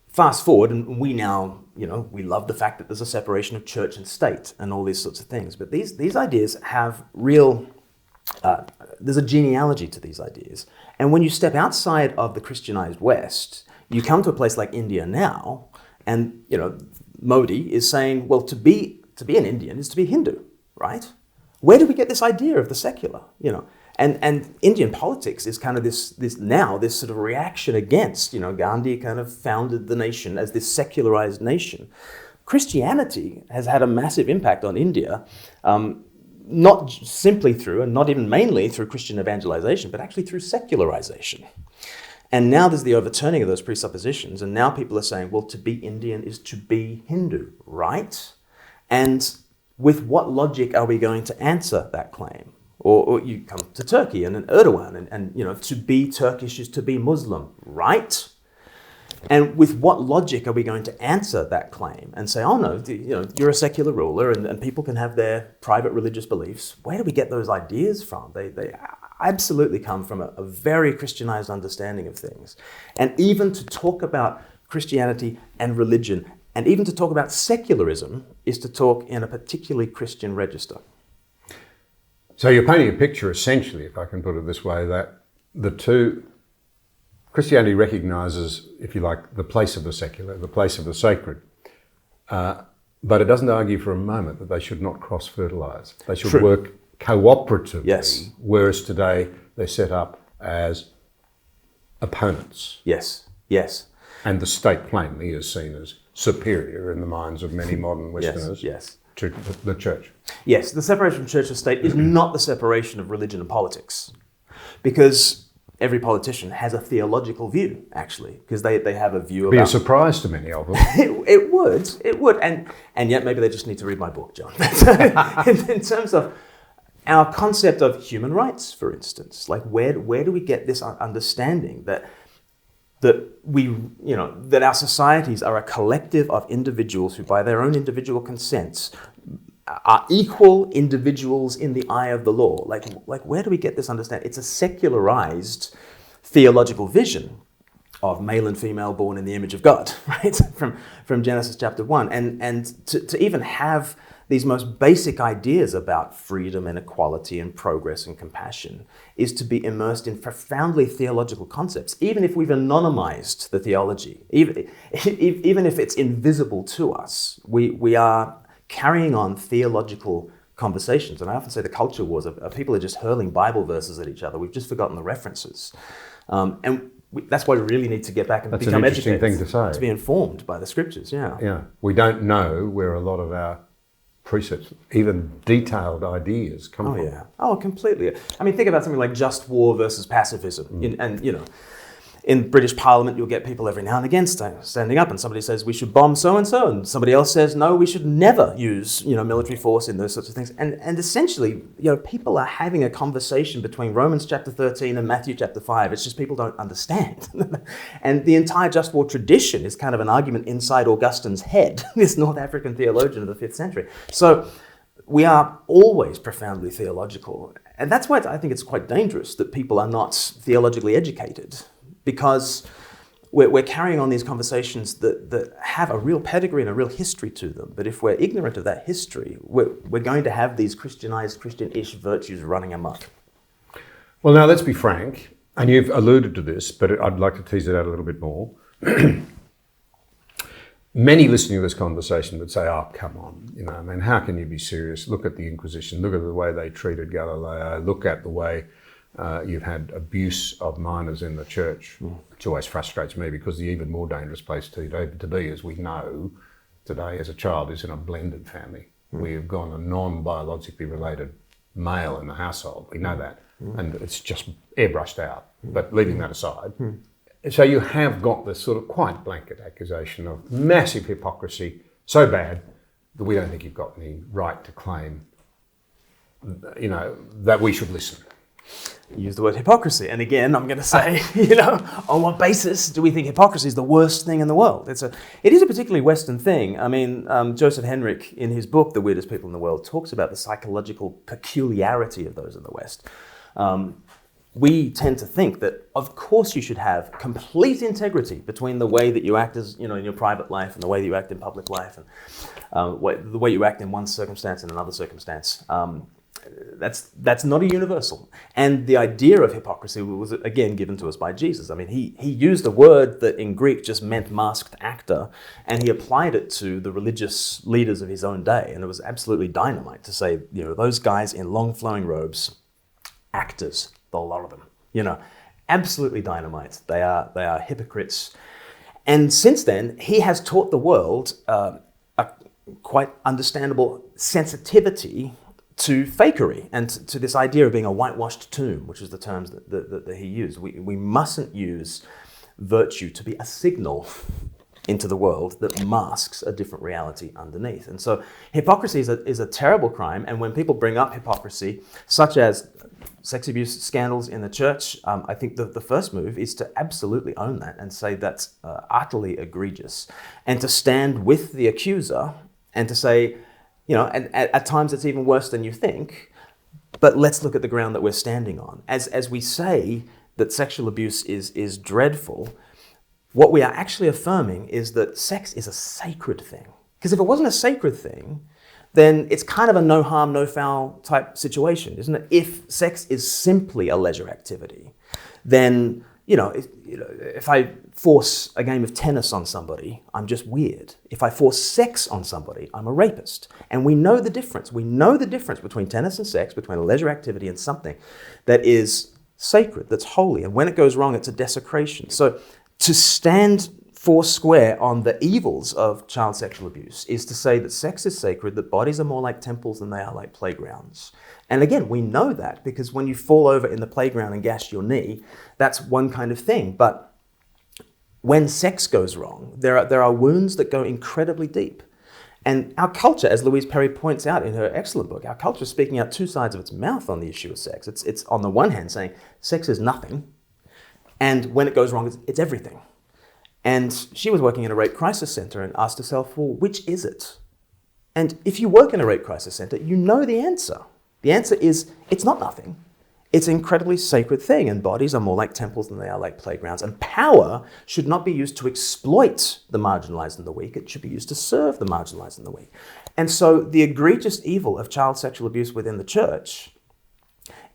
S1: fast forward, and we now, we love the fact that there's a separation of church and state and all these sorts of things. But these ideas have real, there's a genealogy to these ideas. And when you step outside of the Christianized West, you come to a place like India now, and, Modi is saying, well, to be an Indian is to be Hindu. Right? Where do we get this idea of the secular? And Indian politics is kind of this sort of reaction against, Gandhi kind of founded the nation as this secularized nation. Christianity has had a massive impact on India, not simply through, and not even mainly through Christian evangelization, but actually through secularization. And now there's the overturning of those presuppositions, and now people are saying, well, to be Indian is to be Hindu, right? And with what logic are we going to answer that claim? Or you come to Turkey and Erdogan, and to be Turkish is to be Muslim, right? And with what logic are we going to answer that claim and say, oh no, you're a secular ruler and people can have their private religious beliefs? Where do we get those ideas from? They absolutely come from a very Christianized understanding of things. And even to talk about Christianity and religion, and even to talk about secularism, is to talk in a particularly Christian register.
S2: So you're painting a picture, essentially, if I can put it this way, that the two, Christianity recognises, if you like, the place of the secular, the place of the sacred, but it doesn't argue for a moment that they should not cross-fertilise. They should work cooperatively,
S1: yes.
S2: Whereas today they're set up as opponents.
S1: Yes, yes.
S2: And the state plainly is seen as superior in the minds of many modern Westerners to the church.
S1: Yes, the separation of church and state is not the separation of religion and politics, because every politician has a theological view, actually, because they have a view about...
S2: It'd be a surprise to many of them.
S1: It would, and yet maybe they just need to read my book, John. in terms of our concept of human rights, for instance, like where do we get this understanding that our societies are a collective of individuals who, by their own individual consents, are equal individuals in the eye of the law? Like where do we get this understanding? It's a secularized theological vision of male and female born in the image of God, right? From Genesis chapter 1. And to even have these most basic ideas about freedom and equality and progress and compassion is to be immersed in profoundly theological concepts, even if we've anonymized the theology, even if it's invisible to us. We are carrying on theological conversations. And I often say the culture wars are people are just hurling Bible verses at each other. We've just forgotten the references. That's why we really need to get back and
S2: That's
S1: become
S2: an interesting
S1: educated.
S2: thing to say.
S1: To be informed by the scriptures, yeah.
S2: Yeah, we don't know where a lot of our precepts, even detailed ideas, come from.
S1: Oh yeah, oh completely. I mean, think about something like just war versus pacifism, in British Parliament, you'll get people every now and again standing up, and somebody says we should bomb so and so, and somebody else says no, we should never use military force in those sorts of things. And essentially, people are having a conversation between Romans chapter 13 and Matthew chapter 5. It's just people don't understand, and the entire just war tradition is kind of an argument inside Augustine's head, this North African theologian of the 5th century. So we are always profoundly theological, and that's why I think it's quite dangerous that people are not theologically educated. Because we're carrying on these conversations that have a real pedigree and a real history to them. But if we're ignorant of that history, we're going to have these Christianized, Christian-ish virtues running amok.
S2: Well, now let's be frank, and you've alluded to this, but I'd like to tease it out a little bit more. Many listening to this conversation would say, oh, come on, how can you be serious? Look at the Inquisition, look at the way they treated Galileo, look at the way you've had abuse of minors in the church, which always frustrates me because the even more dangerous place to be, as we know today as a child, is in a blended family. We have gone a non-biologically related male in the household. We know that. And it's just airbrushed out. But leaving that aside, so you have got this sort of quite blanket accusation of massive hypocrisy, so bad that we don't think you've got any right to claim, that we should listen.
S1: Use the word hypocrisy. And again, I'm going to say, on what basis do we think hypocrisy is the worst thing in the world? It is a particularly Western thing. I mean, Joseph Henrich, in his book, The Weirdest People in the World, talks about the psychological peculiarity of those in the West. We tend to think that, of course, you should have complete integrity between the way that you act as, in your private life and the way that you act in public life and the way you act in one circumstance and another circumstance. That's not a universal. And the idea of hypocrisy was, again, given to us by Jesus. I mean, he used a word that in Greek just meant masked actor, and he applied it to the religious leaders of his own day. And it was absolutely dynamite to say, those guys in long flowing robes, actors, the lot of them, absolutely dynamite. They are hypocrites. And since then, he has taught the world a quite understandable sensitivity to fakery and to this idea of being a whitewashed tomb, which is the terms that he used. We mustn't use virtue to be a signal into the world that masks a different reality underneath. And so hypocrisy is a terrible crime. And when people bring up hypocrisy, such as sex abuse scandals in the church, I think the first move is to absolutely own that and say that's utterly egregious, and to stand with the accuser and to say, and at times it's even worse than you think, but let's look at the ground that we're standing on. As we say that sexual abuse is dreadful, what we are actually affirming is that sex is a sacred thing. Because if it wasn't a sacred thing, then it's kind of a no harm, no foul type situation, isn't it? If sex is simply a leisure activity, then, if I force a game of tennis on somebody, I'm just weird. If I force sex on somebody, I'm a rapist. And we know the difference. We know the difference between tennis and sex, between a leisure activity and something that is sacred, that's holy. And when it goes wrong, it's a desecration. So to stand four square on the evils of child sexual abuse is to say that sex is sacred, that bodies are more like temples than they are like playgrounds. And again, we know that because when you fall over in the playground and gash your knee, that's one kind of thing. But when sex goes wrong, there are wounds that go incredibly deep. And our culture, as Louise Perry points out in her excellent book, our culture is speaking out two sides of its mouth on the issue of sex. It's on the one hand saying sex is nothing, and when it goes wrong, it's everything. And she was working in a rape crisis center and asked herself, well, which is it? And if you work in a rape crisis center, you know the answer. The answer is, it's not nothing. It's an incredibly sacred thing, and bodies are more like temples than they are like playgrounds. And power should not be used to exploit the marginalized and the weak. It should be used to serve the marginalized and the weak. And so the egregious evil of child sexual abuse within the church,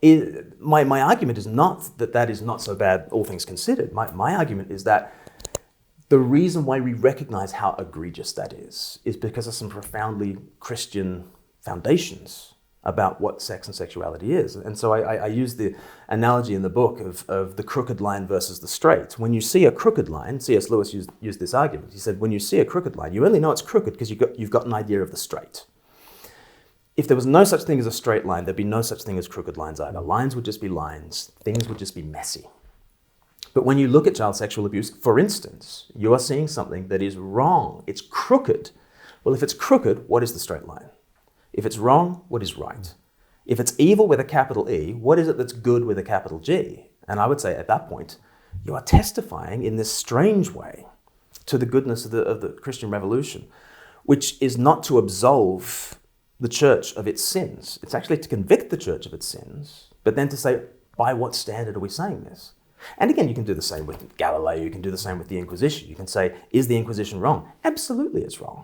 S1: my argument is not that is not so bad, all things considered. My argument is that the reason why we recognize how egregious that is because of some profoundly Christian foundations about what sex and sexuality is. And so I use the analogy in the book of the crooked line versus the straight. When you see a crooked line, C.S. Lewis used this argument. He said, when you see a crooked line, you only know it's crooked because you've got an idea of the straight. If there was no such thing as a straight line, there'd be no such thing as crooked lines either. Lines would just be lines. Things would just be messy. But when you look at child sexual abuse, for instance, you are seeing something that is wrong. It's crooked. Well, if it's crooked, what is the straight line? If it's wrong, what is right? If it's evil with a capital E, what is it that's good with a capital G? And I would say at that point, you are testifying in this strange way to the goodness of the Christian Revolution, which is not to absolve the church of its sins. It's actually to convict the church of its sins, but then to say, by what standard are we saying this? And again, you can do the same with Galileo, you can do the same with the Inquisition. You can say, is the Inquisition wrong? Absolutely it's wrong.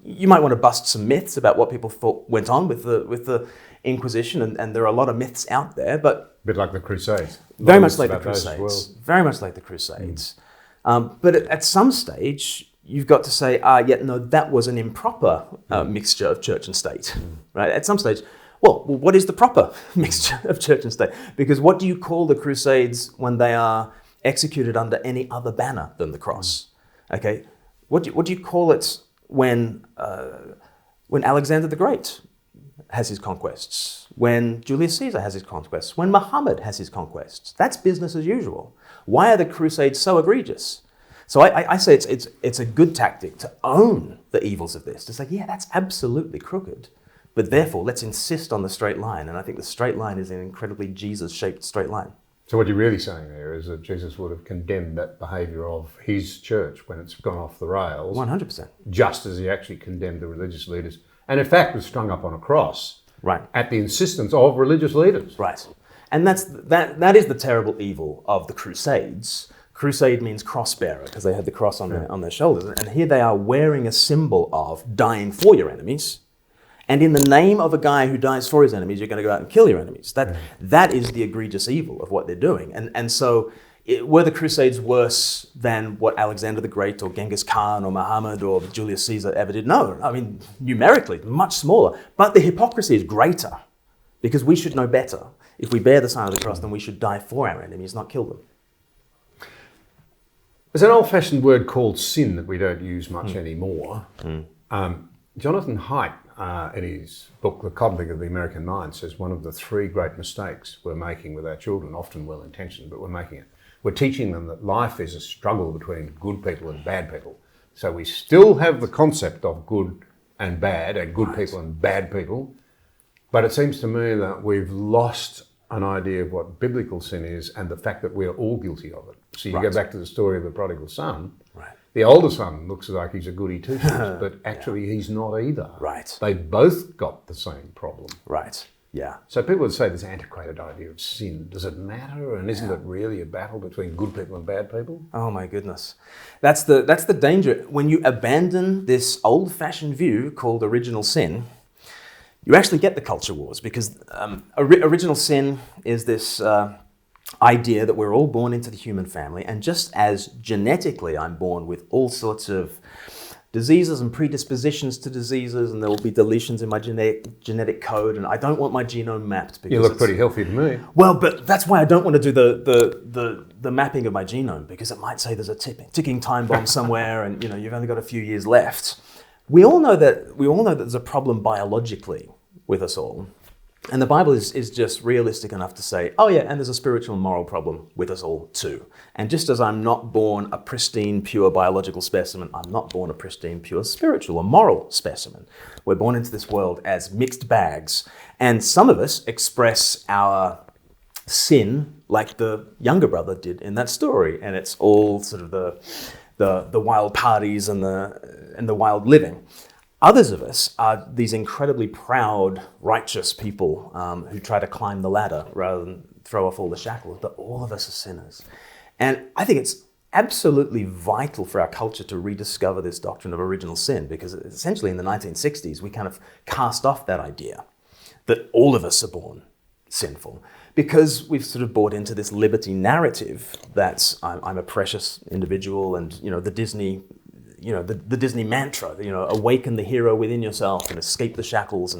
S1: You might want to bust some myths about what people thought went on with the Inquisition, and there are a lot of myths out there, but...
S2: A bit like the Crusades.
S1: Very much like the Crusades. Very much like the Crusades. But at some stage, you've got to say, no, that was an improper mixture of church and state. Right? At some stage, well, what is the proper mixture of church and state? Because what do you call the Crusades when they are executed under any other banner than the cross? Okay, what do you call it when Alexander the Great has his conquests, when Julius Caesar has his conquests, when Muhammad has his conquests? That's business as usual. Why are the Crusades so egregious? So I say it's a good tactic to own the evils of this, to say, yeah, that's absolutely crooked, but therefore let's insist on the straight line. And I think the straight line is an incredibly Jesus-shaped straight line.
S2: So what you're really saying there is that Jesus would have condemned that behaviour of his church when it's gone off the rails.
S1: 100%.
S2: Just as he actually condemned the religious leaders. And in fact was strung up on a cross.
S1: Right.
S2: At the insistence of religious leaders.
S1: Right. And that is the terrible evil of the Crusades. Crusade means cross-bearer, because they had the cross on their shoulders. And here they are wearing a symbol of dying for your enemies. And in the name of a guy who dies for his enemies, you're going to go out and kill your enemies. That is the egregious evil of what they're doing. And so were the Crusades worse than what Alexander the Great or Genghis Khan or Muhammad or Julius Caesar ever did? No. I mean, numerically, much smaller. But the hypocrisy is greater, because we should know better. If we bear the sign of the cross, then we should die for our enemies, not kill them.
S2: There's an old-fashioned word called sin that we don't use much anymore. Jonathan Haidt, in his book, The Cobbling of the American Mind, says one of the three great mistakes we're making with our children, often well-intentioned, but we're making it. We're teaching them that life is a struggle between good people and bad people. So we still have the concept of good and good people and bad people, but it seems to me that we've lost an idea of what biblical sin is and the fact that we're all guilty of it. So you go back to the story of the prodigal son. Right. The older son looks like he's a goody two-shoes, but actually he's not either.
S1: Right.
S2: They both got the same problem.
S1: Right. Yeah.
S2: So people would say this antiquated idea of sin, does it matter? And isn't it really a battle between good people and bad people? Oh my goodness. That's the danger. When you abandon this old-fashioned view called original sin, you actually get the culture wars, because original sin is this idea that we're all born into the human family, and just as genetically I'm born with all sorts of diseases and predispositions to diseases, and there will be deletions in my genetic code, and I don't want my genome mapped. Because you look pretty healthy to me.
S1: Well, but that's why I don't want to do the mapping of my genome, because it might say there's a ticking time bomb somewhere, and you've only got a few years left. We all know that there's a problem biologically with us all. And the Bible is just realistic enough to say, oh yeah, and there's a spiritual and moral problem with us all too. And just as I'm not born a pristine, pure biological specimen, I'm not born a pristine, pure spiritual or moral specimen. We're born into this world as mixed bags. And some of us express our sin like the younger brother did in that story. And it's all sort of the wild parties and the wild living. Others of us are these incredibly proud, righteous people who try to climb the ladder rather than throw off all the shackles, but all of us are sinners. And I think it's absolutely vital for our culture to rediscover this doctrine of original sin, because essentially in the 1960s, we kind of cast off that idea that all of us are born sinful, because we've sort of bought into this liberty narrative that I'm a precious individual, and the Disney the Disney mantra, awaken the hero within yourself and escape the shackles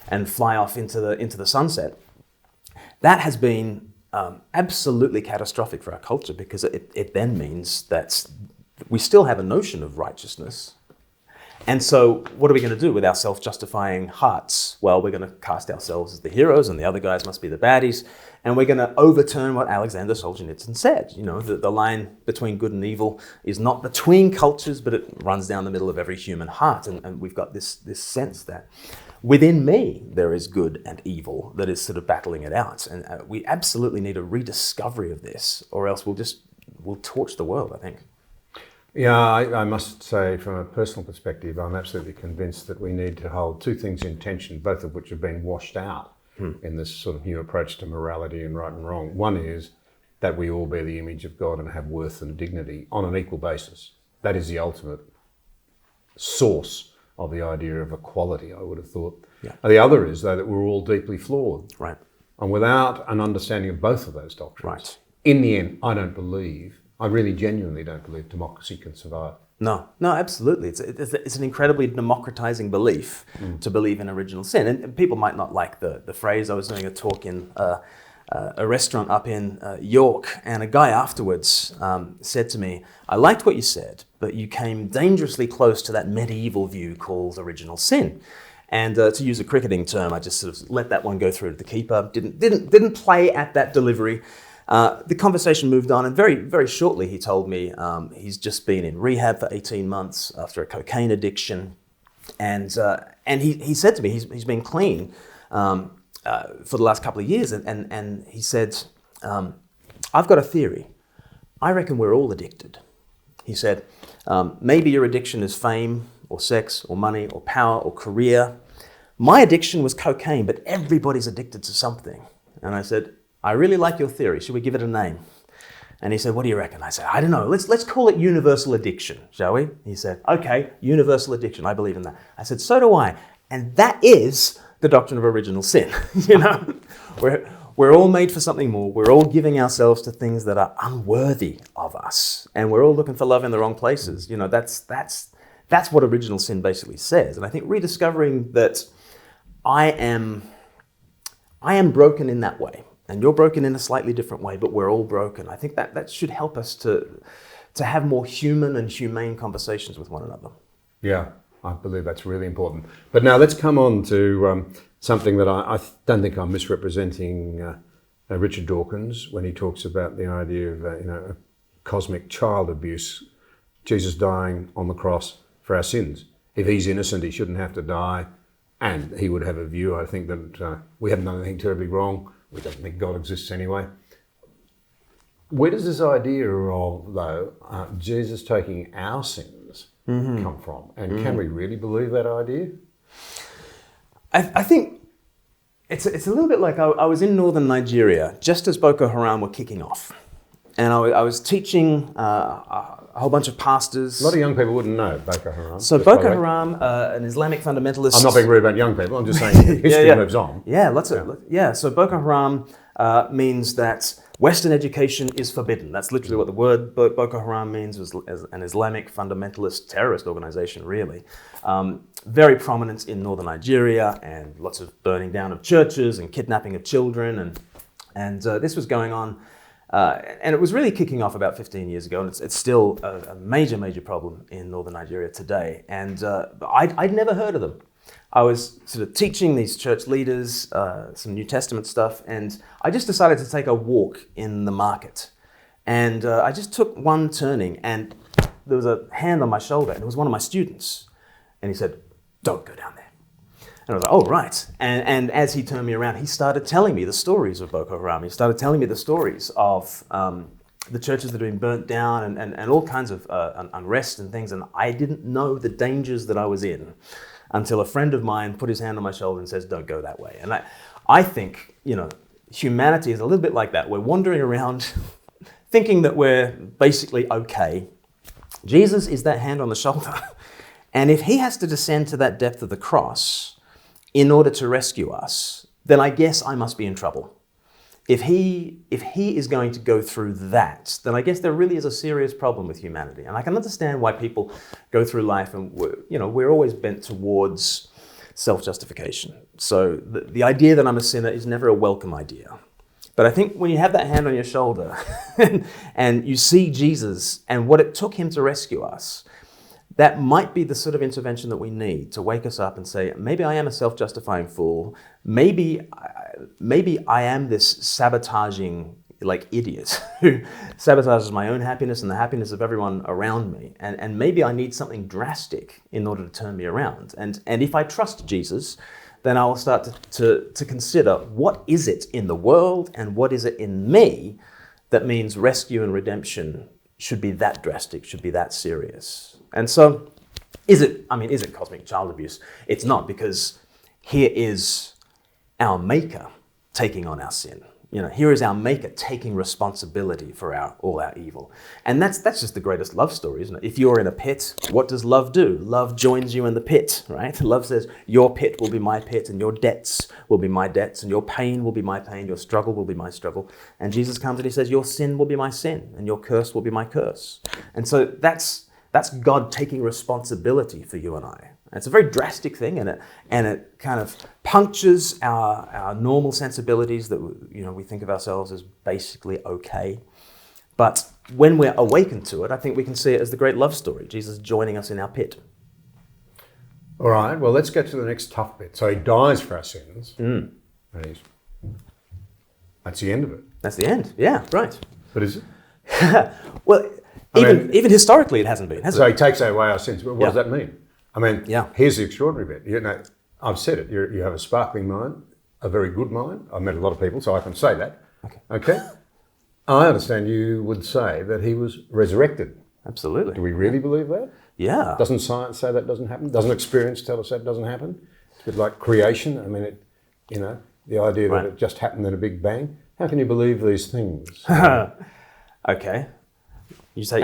S1: and fly off into the sunset. That has been absolutely catastrophic for our culture, because it then means that we still have a notion of righteousness. And so what are we going to do with our self-justifying hearts? Well, we're going to cast ourselves as the heroes and the other guys must be the baddies. And we're going to overturn what Alexander Solzhenitsyn said. The line between good and evil is not between cultures, but it runs down the middle of every human heart. And we've got this sense that within me there is good and evil that is sort of battling it out. And we absolutely need a rediscovery of this, or else we'll torch the world, I think.
S2: Yeah, I must say, from a personal perspective, I'm absolutely convinced that we need to hold two things in tension, both of which have been washed out in this sort of new approach to morality and right and wrong. One is that we all bear the image of God and have worth and dignity on an equal basis. That is the ultimate source of the idea of equality, I would have thought.
S1: Yeah.
S2: And the other is, though, that we're all deeply flawed.
S1: Right.
S2: And without an understanding of both of those doctrines,
S1: Right.
S2: in the end, I really genuinely don't believe democracy can survive.
S1: No, absolutely. It's an incredibly democratizing belief to believe in original sin. And people might not like the phrase. I was doing a talk in a restaurant up in York, and a guy afterwards said to me, "I liked what you said, but you came dangerously close to that medieval view called original sin." And to use a cricketing term, I just sort of let that one go through to the keeper. Didn't play at that delivery. The conversation moved on, and very, very shortly he told me he's just been in rehab for 18 months after a cocaine addiction. And he said to me he's been clean for the last couple of years. And he said, "I've got a theory. I reckon we're all addicted." He said, "Maybe your addiction is fame or sex or money or power or career. My addiction was cocaine, but everybody's addicted to something." And I said, "I really like your theory. Should we give it a name?" And he said, "What do you reckon?" I said, "I don't know. Let's call it universal addiction, shall we?" He said, "Okay, universal addiction. I believe in that." I said, "So do I." And that is the doctrine of original sin. We're all made for something more. We're all giving ourselves to things that are unworthy of us, and we're all looking for love in the wrong places. That's what original sin basically says. And I think rediscovering that I am broken in that way, and you're broken in a slightly different way, but we're all broken. I think that should help us to have more human and humane conversations with one another.
S2: Yeah, I believe that's really important. But now let's come on to something that I don't think I'm misrepresenting Richard Dawkins when he talks about the idea of cosmic child abuse, Jesus dying on the cross for our sins. If he's innocent, he shouldn't have to die. And he would have a view, I think, that we haven't done anything terribly wrong. We don't think God exists anyway. Where does this idea of, though, Jesus taking our sins come from? And can we really believe that idea?
S1: I think it's a little bit like I was in northern Nigeria just as Boko Haram were kicking off. And I was teaching a whole bunch of pastors.
S2: A lot of young people wouldn't know Boko Haram.
S1: So Boko Haram, an Islamic fundamentalist.
S2: I'm not being rude about young people. I'm just saying history moves on.
S1: Yeah, so Boko Haram means that Western education is forbidden. That's literally what the word Boko Haram means, as an Islamic fundamentalist terrorist organization, really. Very prominent in northern Nigeria, and lots of burning down of churches and kidnapping of children. And this was going on. And it was really kicking off about 15 years ago, and it's still a major, major problem in northern Nigeria today. And I'd never heard of them. I was sort of teaching these church leaders some New Testament stuff, and I just decided to take a walk in the market. And I just took one turning, and there was a hand on my shoulder, and it was one of my students. And he said, "Don't go down there." And I was like, "Oh, right." And as he turned me around, he started telling me the stories of Boko Haram. He started telling me the stories of the churches that had been burnt down and all kinds of unrest and things. And I didn't know the dangers that I was in until a friend of mine put his hand on my shoulder and says, "Don't go that way." And I think, humanity is a little bit like that. We're wandering around thinking that we're basically okay. Jesus is that hand on the shoulder. And if he has to descend to that depth of the cross in order to rescue us, then I guess I must be in trouble. if he is going to go through that, then I guess there really is a serious problem with humanity. And I can understand why people go through life and we're always bent towards self-justification. So the idea that I'm a sinner is never a welcome idea. But I think when you have that hand on your shoulder and you see Jesus and what it took him to rescue us, that might be the sort of intervention that we need to wake us up and say, maybe I am a self-justifying fool. Maybe I am this sabotaging idiot who sabotages my own happiness and the happiness of everyone around me. And maybe I need something drastic in order to turn me around. And if I trust Jesus, then I will start to consider what is it in the world and what is it in me that means rescue and redemption should be that drastic, should be that serious. And so, is it cosmic child abuse? It's not, because here is our Maker taking on our sin. Here is our Maker taking responsibility for all our evil. And that's just the greatest love story, isn't it? If you're in a pit, what does love do? Love joins you in the pit, right? Love says, your pit will be my pit, and your debts will be my debts, and your pain will be my pain, your struggle will be my struggle. And Jesus comes and he says, your sin will be my sin, and your curse will be my curse. And so that's God taking responsibility for you and I. It's a very drastic thing, and it kind of punctures our normal sensibilities that we think of ourselves as basically okay. But when we're awakened to it, I think we can see it as the great love story, Jesus joining us in our pit.
S2: All right, well, let's get to the next tough bit. So he dies for our sins, and that's the end of it. That's the end,
S1: yeah, right.
S2: But is it?
S1: Well, even historically it hasn't been, has it?
S2: So he takes away our sins, but what does that mean? Here's the extraordinary bit. I've said it. You have a sparkling mind, a very good mind. I've met a lot of people, so I can say that. Okay? I understand you would say that he was resurrected.
S1: Absolutely.
S2: Do we really believe that?
S1: Yeah.
S2: Doesn't science say that doesn't happen? Doesn't experience tell us that doesn't happen? It's a bit like creation. The idea that it just happened in a big bang. How can you believe these things?
S1: Okay. You say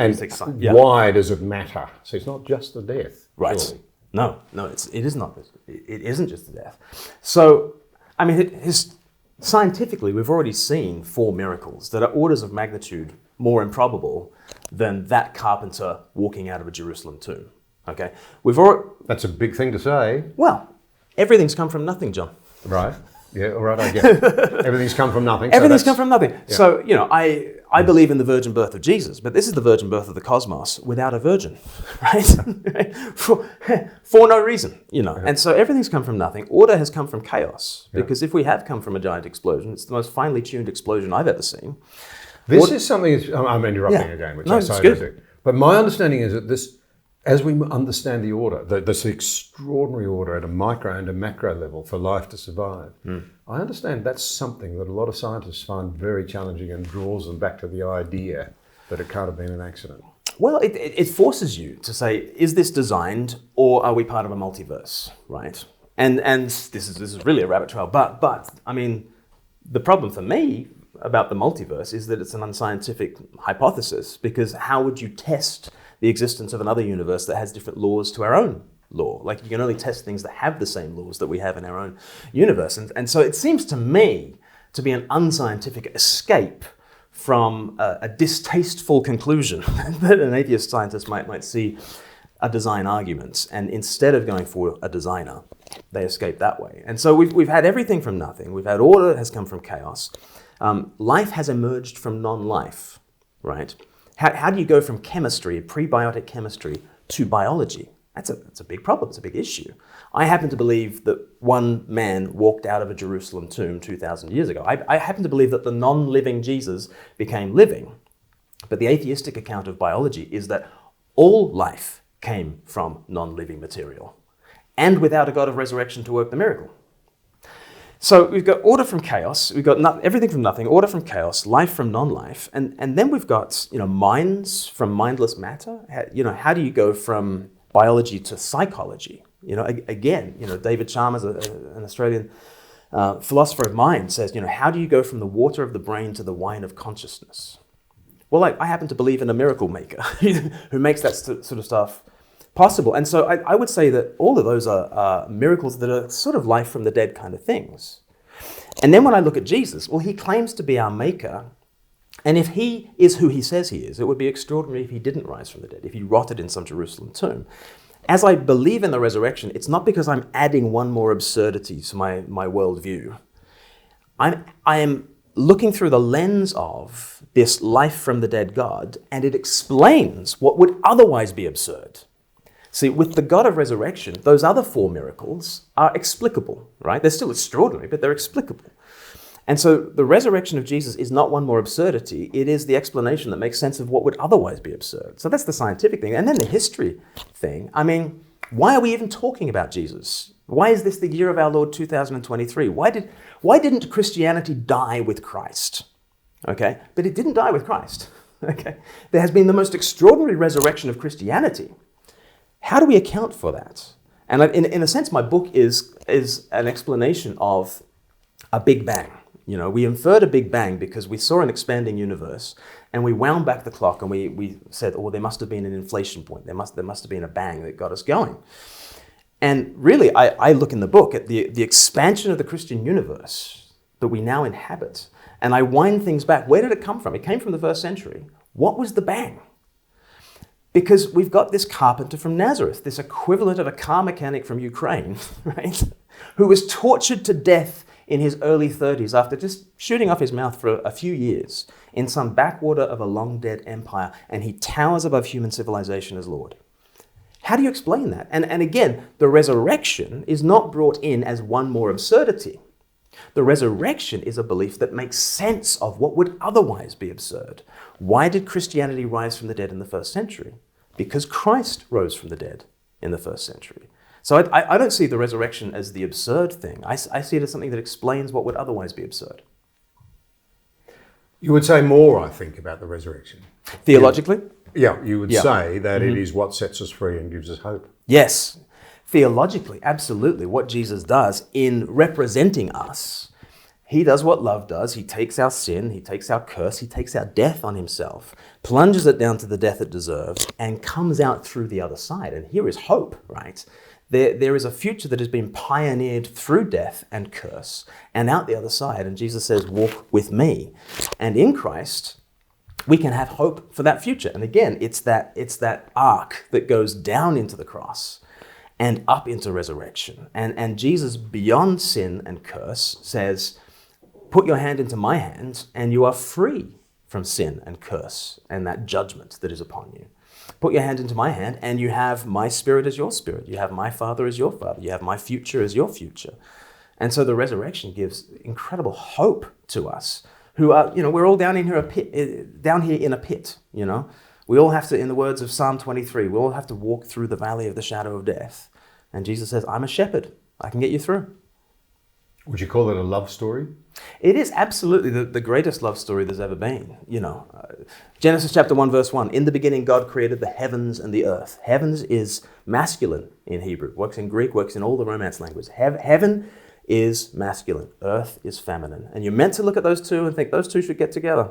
S2: why does it matter? So it's not just the death.
S1: Right.
S2: Surely.
S1: No, it is not. It isn't just the death. So, scientifically, we've already seen 4 miracles that are orders of magnitude more improbable than that carpenter walking out of a Jerusalem tomb. Okay,
S2: That's a big thing to say.
S1: Well, everything's come from nothing, John.
S2: Right. Yeah. All right. I get it. Everything's come from nothing.
S1: Everything's come from nothing. Yeah. So I believe in the virgin birth of Jesus, but this is the virgin birth of the cosmos without a virgin, right? for no reason, Yeah. And so everything's come from nothing. Order has come from chaos, because if we have come from a giant explosion, it's the most finely tuned explosion I've ever seen.
S2: This is something. I'm interrupting again, which I say good. But my understanding is that this, as we understand the order, this extraordinary order at a micro and a macro level for life to survive, I understand that's something that a lot of scientists find very challenging and draws them back to the idea that it can't have been an accident.
S1: Well, it forces you to say, is this designed, or are we part of a multiverse, right? And this is really a rabbit trail, but the problem for me about the multiverse is that it's an unscientific hypothesis, because how would you test the existence of another universe that has different laws to our own law? You can only test things that have the same laws that we have in our own universe. And so it seems to me to be an unscientific escape from a distasteful conclusion that an atheist scientist might see a design argument. And instead of going for a designer, they escape that way. And so we've had everything from nothing. We've had order that has come from chaos. Life has emerged from non-life, right? How do you go from chemistry, prebiotic chemistry, to biology? That's a big problem. It's a big issue. I happen to believe that one man walked out of a Jerusalem tomb 2,000 years ago. I happen to believe that the non-living Jesus became living. But the atheistic account of biology is that all life came from non-living material, and without a God of resurrection to work the miracle. So we've got order from chaos, we've got everything from nothing, order from chaos, life from non-life, and then we've got minds from mindless matter. How do you go from biology to psychology? David Chalmers, an Australian philosopher of mind, says, how do you go from the water of the brain to the wine of consciousness? Well, I happen to believe in a miracle maker who makes that sort of stuff possible. And so I would say that all of those are miracles that are sort of life from the dead kind of things. And then when I look at Jesus, well, he claims to be our maker. And if he is who he says he is, it would be extraordinary if he didn't rise from the dead, if he rotted in some Jerusalem tomb. As I believe in the resurrection, it's not because I'm adding one more absurdity to my worldview. I am looking through the lens of this life from the dead God, and it explains what would otherwise be absurd. See, with the God of resurrection, those other 4 miracles are explicable, right? They're still extraordinary, but they're explicable. And so the resurrection of Jesus is not one more absurdity. It is the explanation that makes sense of what would otherwise be absurd. So that's the scientific thing. And then the history thing. I mean, why are we even talking about Jesus? Why is this the year of our Lord 2023? Why didn't Christianity die with Christ? Okay, but it didn't die with Christ. Okay, there has been the most extraordinary resurrection of Christianity. How do we account for that? And in a sense, my book is an explanation of a Big Bang. You know, we inferred a Big Bang because we saw an expanding universe, and we wound back the clock, and we said, oh, there must have been an inflation point. There must have been a bang that got us going. And really, I look in the book at the expansion of the Christian universe that we now inhabit, and I wind things back. Where did it come from? It came from the first century. What was the bang? Because we've got this carpenter from Nazareth, this equivalent of a car mechanic from Ukraine, right, who was tortured to death in his early 30s after just shooting off his mouth for a few years in some backwater of a long-dead empire, and he towers above human civilization as Lord. How do you explain that? And again, the resurrection is not brought in as one more absurdity. The resurrection is a belief that makes sense of what would otherwise be absurd. Why did Christianity rise from the dead in the first century? Because Christ rose from the dead in the first century. So I don't see the resurrection as the absurd thing. I see it as something that explains what would otherwise be absurd.
S2: You would say more, I think, about the resurrection.
S1: Theologically?
S2: Yeah, you would say that it is what sets us free and gives us hope.
S1: Yes. Theologically, absolutely. What Jesus does in representing us, he does what love does. He takes our sin, he takes our curse, he takes our death on himself, plunges it down to the death it deserves, and comes out through the other side. And here is hope, right? There is a future that has been pioneered through death and curse and out the other side. And Jesus says, walk with me. And in Christ, we can have hope for that future. And again, it's that arc that goes down into the cross and up into resurrection. And Jesus, beyond sin and curse, says, put your hand into my hand and you are free from sin and curse and that judgment that is upon you. Put your hand into my hand and you have my spirit as your spirit. You have my Father as your Father. You have my future as your future. And so the resurrection gives incredible hope to us who are, we're all down here in a pit, We all have to, in the words of Psalm 23, we all have to walk through the valley of the shadow of death. And Jesus says, I'm a shepherd. I can get you through.
S2: Would you call it a love story?
S1: It is absolutely the greatest love story there's ever been. Genesis chapter 1, verse 1. In the beginning, God created the heavens and the earth. Heavens is masculine in Hebrew. Works in Greek, works in all the Romance languages. Heaven is masculine. Earth is feminine. And you're meant to look at those two and think those two should get together.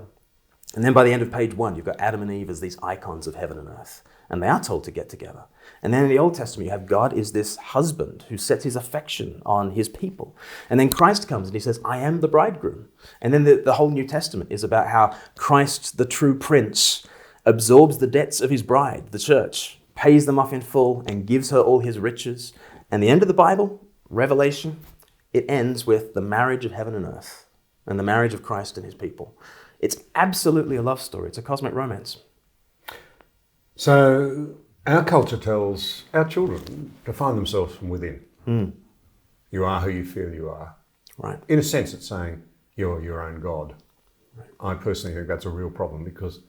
S1: And then by the end of page 1, you've got Adam and Eve as these icons of heaven and earth. And they are told to get together. And then in the Old Testament, you have God is this husband who sets his affection on his people. And then Christ comes and he says, I am the bridegroom. And then the whole New Testament is about how Christ, the true prince, absorbs the debts of his bride, the church, pays them off in full and gives her all his riches. And the end of the Bible, Revelation, it ends with the marriage of heaven and earth and the marriage of Christ and his people. It's absolutely a love story. It's a cosmic romance.
S2: So our culture tells our children to find themselves from within. You are who you feel you are.
S1: Right.
S2: In a sense, it's saying you're your own God. Right. I personally think that's a real problem because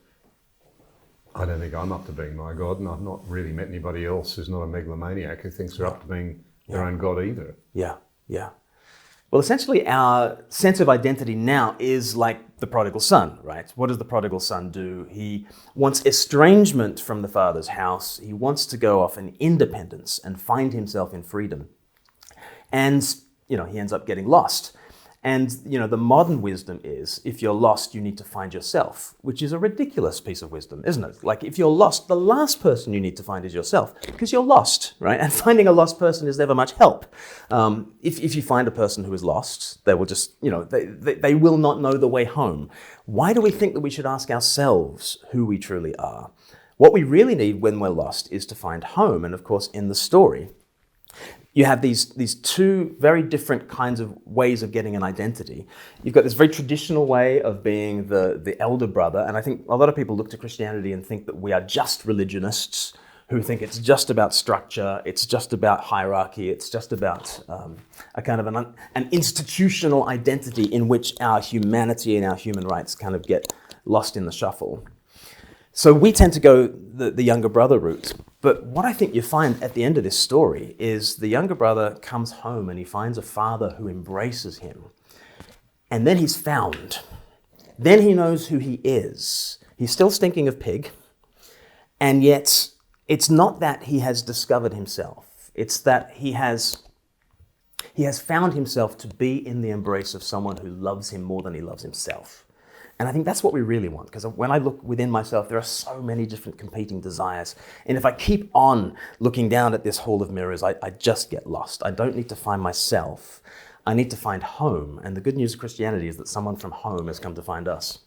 S2: I don't think I'm up to being my God, and I've not really met anybody else who's not a megalomaniac who thinks they're up to being their own God either. Yeah. Well, essentially, our sense of identity now is like the prodigal son, right? What does the prodigal son do? He wants estrangement from the father's house. He wants to go off in independence and find himself in freedom. And, he ends up getting lost.
S1: And, the modern wisdom is, if you're lost, you need to find yourself, which is a ridiculous piece of wisdom, isn't it? Like, if you're lost, the last person you need to find is yourself, because you're lost, right? And finding a lost person is never much help. If you find a person who is lost, they will just, they will not know the way home. Why do we think that we should ask ourselves who we truly are? What we really need when we're lost is to find home. And of course, in the story, you have these two very different kinds of ways of getting an identity. You've got this very traditional way of being the elder brother, and I think a lot of people look to Christianity and think that we are just religionists who think it's just about structure, it's just about hierarchy, it's just about a kind of an institutional identity in which our humanity and our human rights kind of get lost in the shuffle. So we tend to go the younger brother route. But what I think you find at the end of this story is the younger brother comes home and he finds a father who embraces him. And then he's found. Then he knows who he is. He's still stinking of pig. And yet it's not that he has discovered himself. It's that he has found himself to be in the embrace of someone who loves him more than he loves himself. And I think that's what we really want, because when I look within myself, there are so many different competing desires. And if I keep on looking down at this hall of mirrors, I just get lost. I don't need to find myself. I need to find home. And the good news of Christianity is that someone from home has come to find us.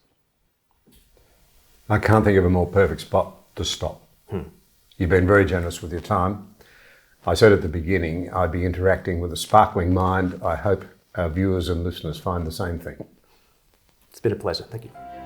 S2: I can't think of a more perfect spot to stop. You've been very generous with your time. I said at the beginning, I'd be interacting with a sparkling mind. I hope our viewers and listeners find the same thing.
S1: It's been a pleasure. Thank you.